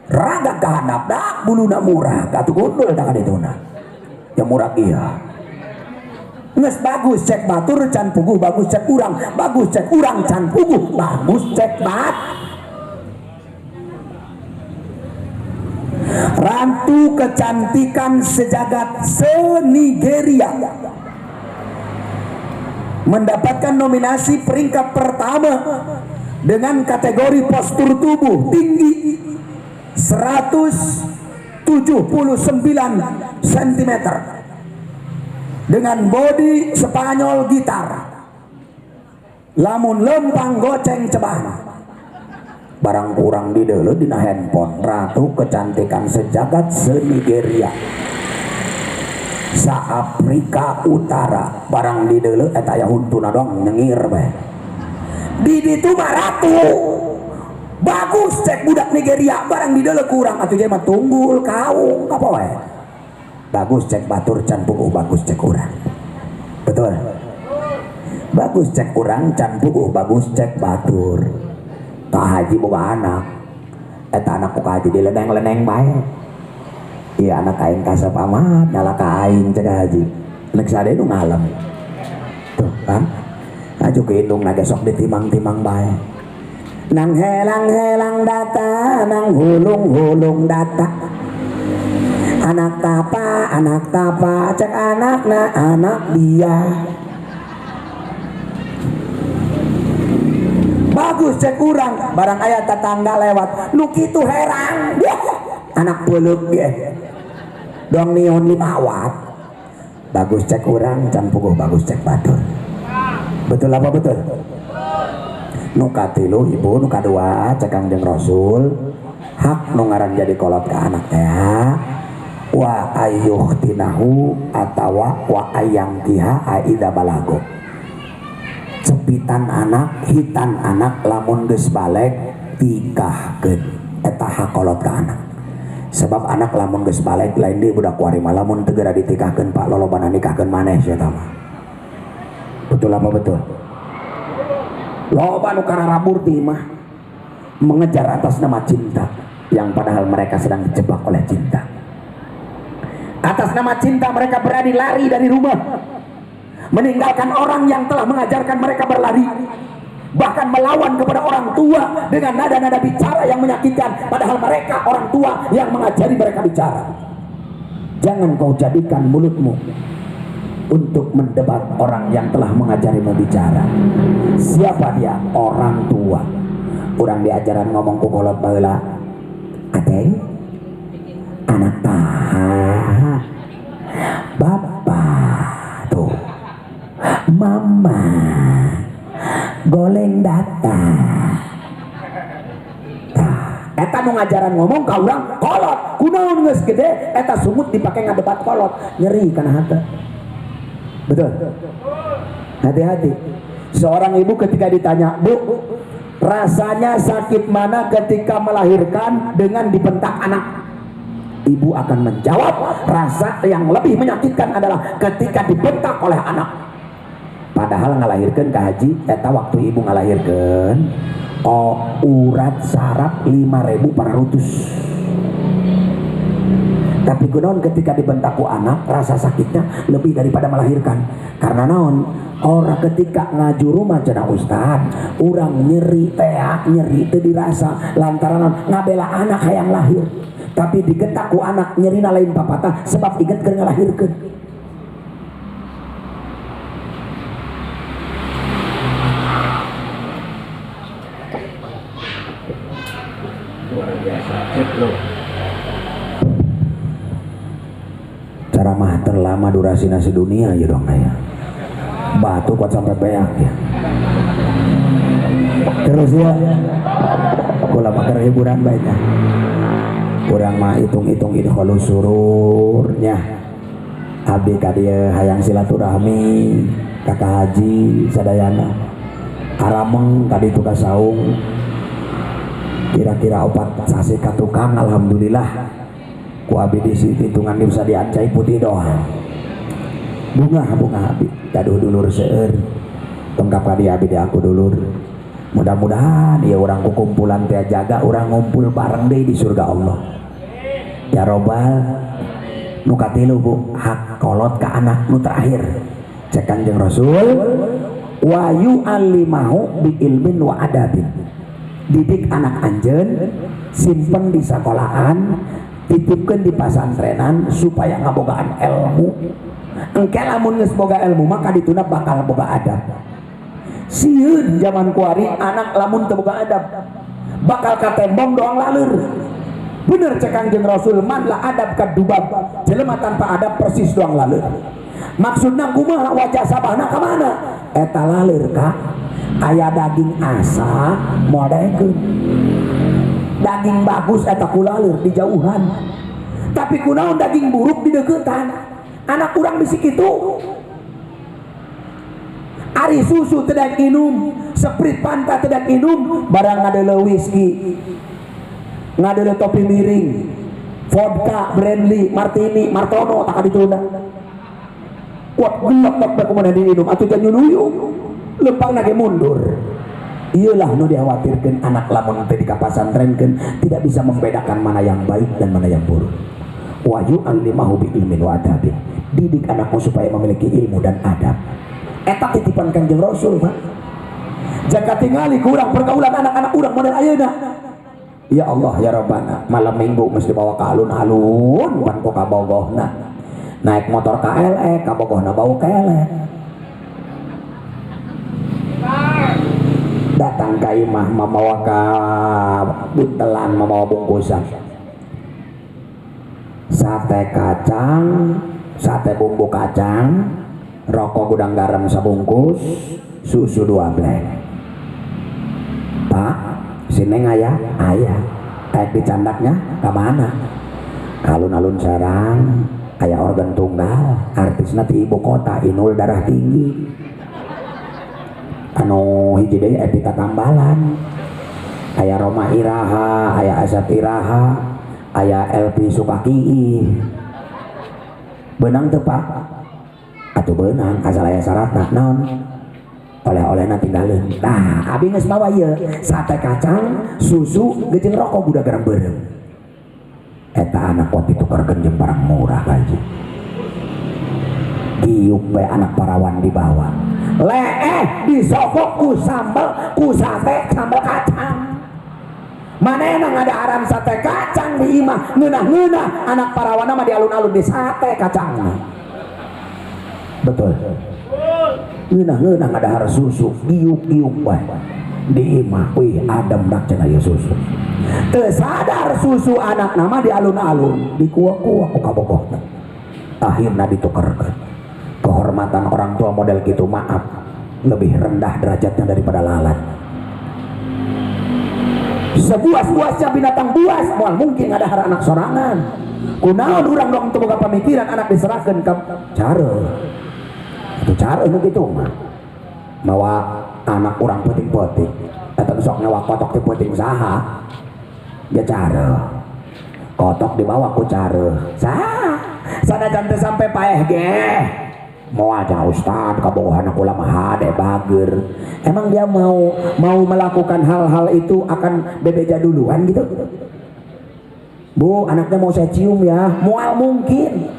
raga kahandap dak buluna murah katu gundul dak kadituna ya murah iya nges bagus cek batur can puguh bagus cek urang bagus cek urang can puguh bagus cek bat rantu kecantikan sejagat se-Nigeria mendapatkan nominasi peringkat pertama dengan kategori postur tubuh tinggi 179 cm dengan body Spanyol gitar lamun lempang goceng cebana barang kurang di deuleu dina handphone ratu kecantikan sejagat se-Nigeria sa Afrika Utara barang di deuleu eta aya huntuna dong nyengir bae di ditu mah ratu bagus cek budak Nigeria barang di deuleu kurang atuh ge mah tunggul kaung apa wae bagus cek batur can puguh bagus cek urang betul bagus cek urang can puguh bagus cek batur ka haji boga anak eta anak ku haji dileneng-leneng bae. Iya anak aing kasep amat nyala ka aing cek haji nek sade nu ngalem tuh kan aju ke indung na gesok ditimang-timang bae nang helang-helang data nang hulung-hulung data anak tapa cek anakna anak dia bagus cek urang barang aya tetangga lewat nu kitu herang anak peuleuh ge dong nion 5 watt bagus cek urang can puguh bagus cek batur betul apa betul nu katilu ibu nu kadua cek Kangjeng Rasul hak nu ngaran jadi kolot ka anak teh wa ayyuhtinahu atawa wa ayyangkiha aida balago cepitan anak hitan anak lamun geus balek tikahkeun eta hakolot ka anak. Sebab anak lamun geus balik lain deui budak warima lamun teu geura ditikahkeun Pak lolobana nikahkeun maneh sia tah mah. Betul apa betul? Loba nu kararabur ti mah mengejar atas nama cinta yang padahal mereka sedang dijebak oleh cinta. Atas nama cinta mereka berani lari dari rumah, meninggalkan orang yang telah mengajarkan mereka berlari, bahkan melawan kepada orang tua dengan nada-nada bicara yang menyakitkan, padahal mereka orang tua yang mengajari mereka bicara. Jangan kau jadikan mulutmu untuk mendebat orang yang telah mengajarimu bicara. Siapa dia? Orang tua. Orang diajaran ngomong ku kolot baheula, Ateng, anak taha, bapak tuh, mama goleng data. Eta nu ngajaran ngomong ka urang kolot, kunaon geus gede eta sumut dipake ngadebat kolot, nyeri kana hate. Betul. Hati-hati. Seorang ibu ketika ditanya, "Bu, rasanya sakit mana ketika melahirkan dengan dibentak anak?" Ibu akan menjawab, rasa yang lebih menyakitkan adalah ketika dibentak oleh anak. Padahal ngalahirkan ke haji, eta waktu ibu ngalahirkan urat saraf 5.400. Tapi kunaon ketika dibentak ku anak, rasa sakitnya lebih daripada melahirkan. Karena naon? Orang ketika ngaju rumah cenah ustad, urang nyeri teak, nyeri teu dirasa lantaran ngabela anak hayang lahir. Tapi digetak ku anak nyerina lain papatah sebab inget keur ngalahirkeun. Luar biasa, ceramah terlama durasi nasi dunia ya dong ya. Batu kuat sampai beak ya. Terus ya, kula mah hiburan baiknya. Kurang mah hitung-hitung ini kalau sururnya. Abdi ka dieu hayang silaturahmi kakak haji sadayana. Arameng tadi tugas saung. Kira-kira 4 sasi ka tukang alhamdulillah. Ku abdi di hitungan bisa diancai putih doang. Bunga abi gaduh dulur seueur tengkap ka dia abdi aku dulur. Mudah-mudahan ya orang kumpulan teh jaga orang ngumpul bareng deui di surga Allah. Ya robbal nu katilu Bu, hak kolot ka anak nu terakhir. Cek Kanjeng Rasul, wa yu'allimahu bi ilmin wa adabin. Didik anak anjeun, simpen di sekolahan, titipkeun di pasantrenan supaya ngabogaan ilmu. Engke lamun geus boga ilmu maka dituna bakal boga adab. Sieun zaman kuari anak lamun teu boga adab bakal katembong doang laleur. Bener cek Kanjeng Rasul, man la adab kadubab, jelema tanpa adab persis doang laleur. Maksudna kumaha wajah sabahna ka mana? Eta laleur ka aya daging asa modekeun. Daging bagus eta ku laleur di jauhan. Tapi kunaon daging buruk di deuketan. Anak urang bisi kitu. Ari susu tidak minum, Sprite Fanta tidak minum, barang ngadele whisky, ngadele topi miring, vodka, brandy, martini, martono tak dituna. Kuat gelap tak kemudian diminum, atuh jangan nyuyung, lempang nage mundur. Iyalah nu dikhawatirkan anak lamun teh di kapasantrenkeun tidak bisa membedakan mana yang baik dan mana yang buruk. Wa yu'allimahu bi ilmin wa adabin. Didik anakmu supaya memiliki ilmu dan adab. Eta titipan Kanjeng Rasul, Pak. Jaka tingali kurang pergaulan anak-anak urang model ayeuna. Ya Allah ya Rabbana, malam minggu mesti bawa ka alun-alun pan ka bogohna. Naik motor ka elek, ka bogohna bau kelek. Datang ka imah mamawa ka buntelan, mamawa bungkusan. Sate kacang, sate bumbu kacang, rokok gudang garam sabungkus, susu 2 blek. Pak, sini ayah, ayah. Kayak dicandaknya ke mana? Alun-alun sarang, ayah organ tunggal, artisna di ibu kota, Inul darah tinggi. Anu hiji deui Epita Tambalan. aya Roma Iraha, aya Asep Iraha, aya LP Sukaki. Benang teu Pak? Atuh beunang asal aya syaratna naon? Oleh-olehna tinggalin. Nah, abi geus mawa ieu sate kacang, susu, jeung rokok budak garang beureum. Eta anak kopi tukerkeun jeung barang murah gaji. Giuk bae anak parawan dibawa. Leeh disogok ku sambal, ku sate sambal kacang. Manehna ngadaaran sate kacang di imah ngeunah-ngeunah anak parawana mah di alun-alun di sate kacangna. Betul. Ngeunah-ngeunah ngadahar susu, giuk-giuk bae. Di imah wih adem dak cenah ieu susu. Teu sadar susu anak nama di alun-alun, dikuak-kuak ku kabogohna. Akhirna ditukerkeun. Kehormatan orang tua model gitu maaf lebih rendah derajatnya daripada lalat. Sebuas-buasnya binatang buas moal mungkin ada hara anak sorangan. Kunaon urang dong teu boga pamikiran anak diserahkeun ka cara. Itu cara nu kitu mah. Mawa anak urang peuting-peuting eta sok nyawa kotok teh peuting saha? Ya cara. Kotok dibawa ku cara. Saha? Sanajan teu sampai paeh ge. Moal cenah ustad kabogohan ulama hade bager. Emang dia mau melakukan hal-hal itu akan bebeja duluan gitu? Bu, anaknya mau saya cium ya. Moal mungkin.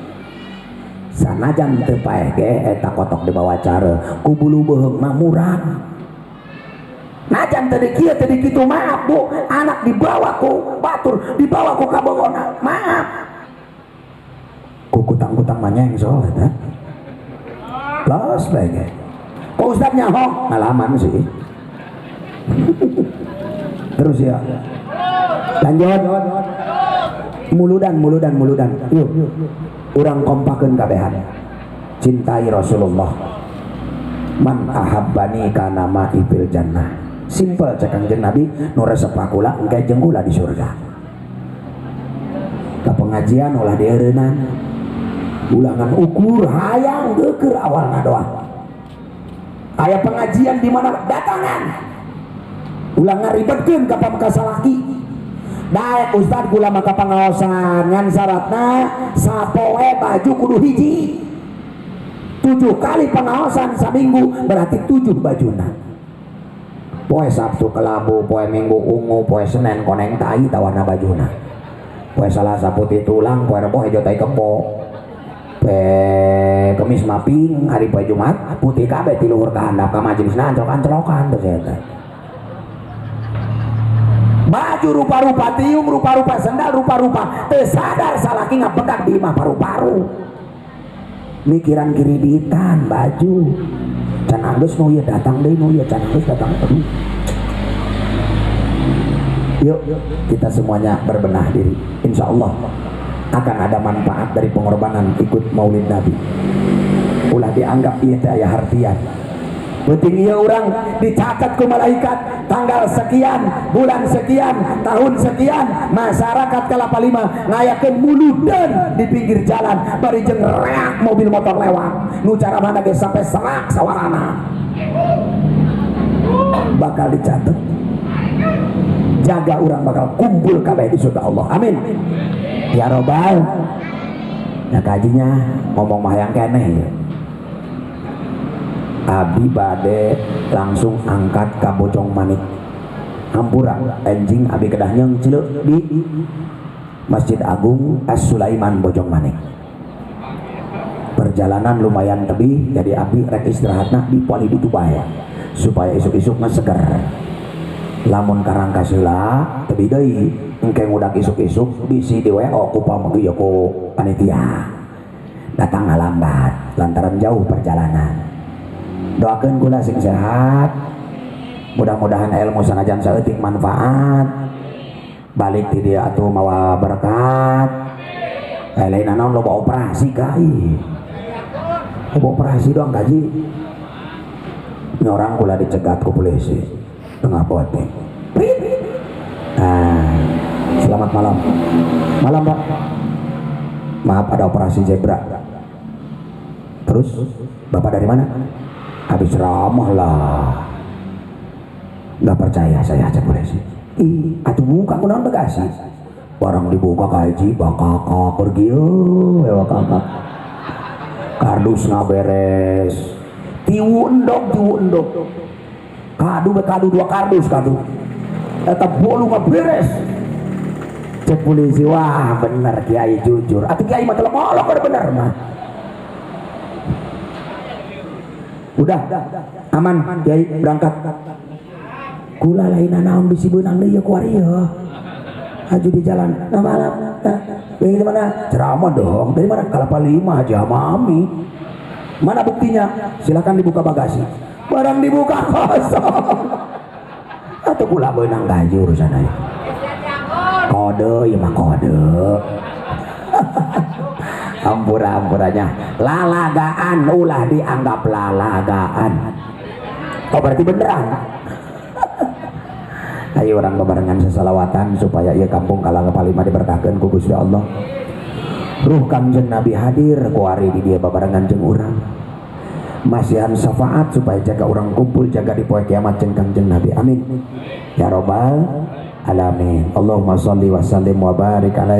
Sanajan teu paeh ge eta kotok dibawa cara ku bulu beheung mah murah. Najan tadi kieu tadi kitu maaf Bu, anak dibawa ku batur, dibawa ku kabogona. Maaf. Ku kutang-kutang manyeng soal eta. Los bae. Kok Ustaz nyaho ngalaman sih. Terus ya. Lanjut. Muludan. Yuk. Urang kompakeun kabehan. Cintai Rasulullah. Man ahabbani kana ma'i fil jannah. Simpel cek Kanjeng Nabi nu resep kula engke jeung kula di surga. Ka pengajian ulah dieureunana. Ulangan ukur hayang geukeur awalna doa. Aya pengajian di mana datangan. Ulang ngaribetkeun ka pamekasalaki. Daek ustad kula maka pangaosan ngan syaratna sapoe baju kudu hiji. 7 kali pengaosan saminggu berarti 7 bajuna. Poe Sabtu kelabu, poe Minggu ungu, poe Senin koneng tai tawarna bajuna. Poe Salasa putih tulang, poe Rebo hejo tai kempo. Kemis maping hari poe Jumat putih kabeh ti luhur ka handap ka majelisna anclok-anclokan teh eta. Baju rupa-rupa tiung, rupa-rupa sendal, rupa-rupa teu sadar salaki ngapedak di imah paru-paru. Mikiran kiriditan baju. Can anggeus nu ieu datang deui, nu ieu can anggeus datang deui. Yuk kita semuanya berbenah diri. Insyaallah akan ada manfaat dari pengorbanan ikut maulid Nabi. Ulah dianggap ieu teh aya hartian. Penting ieu urang dicatat ku malaikat tanggal sekian, bulan sekian, tahun sekian, masyarakat Kelapa Lima ngayakeun muludan di pinggir jalan bari jeung reak mobil motor lewat. Nu cara mana ge sampai serak sawarana. Bakal dicatat. Jaga urang bakal kumpul kabeh di surga Allah. Amin. Ya Robbal. Nah kajinya ngomong mah yang keneh ya. Abi bade langsung angkat ka Bojong Manik. Hampura enjing abi kedah nyengcleuk di Masjid Agung As-Sulaiman Bojong Manik. Perjalanan lumayan tebih jadi abi rek istirahatna di poli ditu bae supaya isuk-isukna seger. Lamun karang kaseula tebih deui engke ngudak isuk-isuk bisi di WO ku pamagi ya ku panitia. Datang lambat lantaran jauh perjalanan. Doakeun kula sing sehat. Mudah-mudahan ilmu sanajan saeutik manfaat. Balik ti dieu atuh mawa berkat. Lain naon loba operasi kai. Loba operasi doang kaji. Nyorang kula dicegat ku polisi. Tengah poteng. Nah, selamat malam. Malam Pak. Maaf ada operasi zebra. Terus Bapak dari mana? Habis ramah lah. Nggak percaya saya aja polisi. atuh buka kunaon bagasi barang dibuka kaji bakaka pergi ya kakak kardus ngaberes tiwu endok kadu 2 kardus kadu eta bolu ngaberes cek polisi wah bener kiai jujur atuh kiai mah telah molok bener mah udah aman kiai berangkat kula lain naon bisi beunang deui ya ku ari ya haju di jalan nah malam dari mana ceramah dong dari mana Kalapa 5 aja mami mana buktinya silakan dibuka bagasi barang dibuka kosong atau kula beunang gayur sana ya kode ya mah kode ampura-ampuranya lalagaan ulah dianggap lalagaan oh berarti beneran ayo orang bebarengan sesalawatan supaya ia kampung Kalapa 5 diberkahkan ku Gusti Allah ruh Kangjeng Nabi hadir kuari di dia bebarengan jeung urang masihan syafaat supaya jaga orang kumpul jaga di poe kiamat jeung Kangjeng Nabi amin ya robbal alamin Allahumma sholli wa sallim wa barik alaihi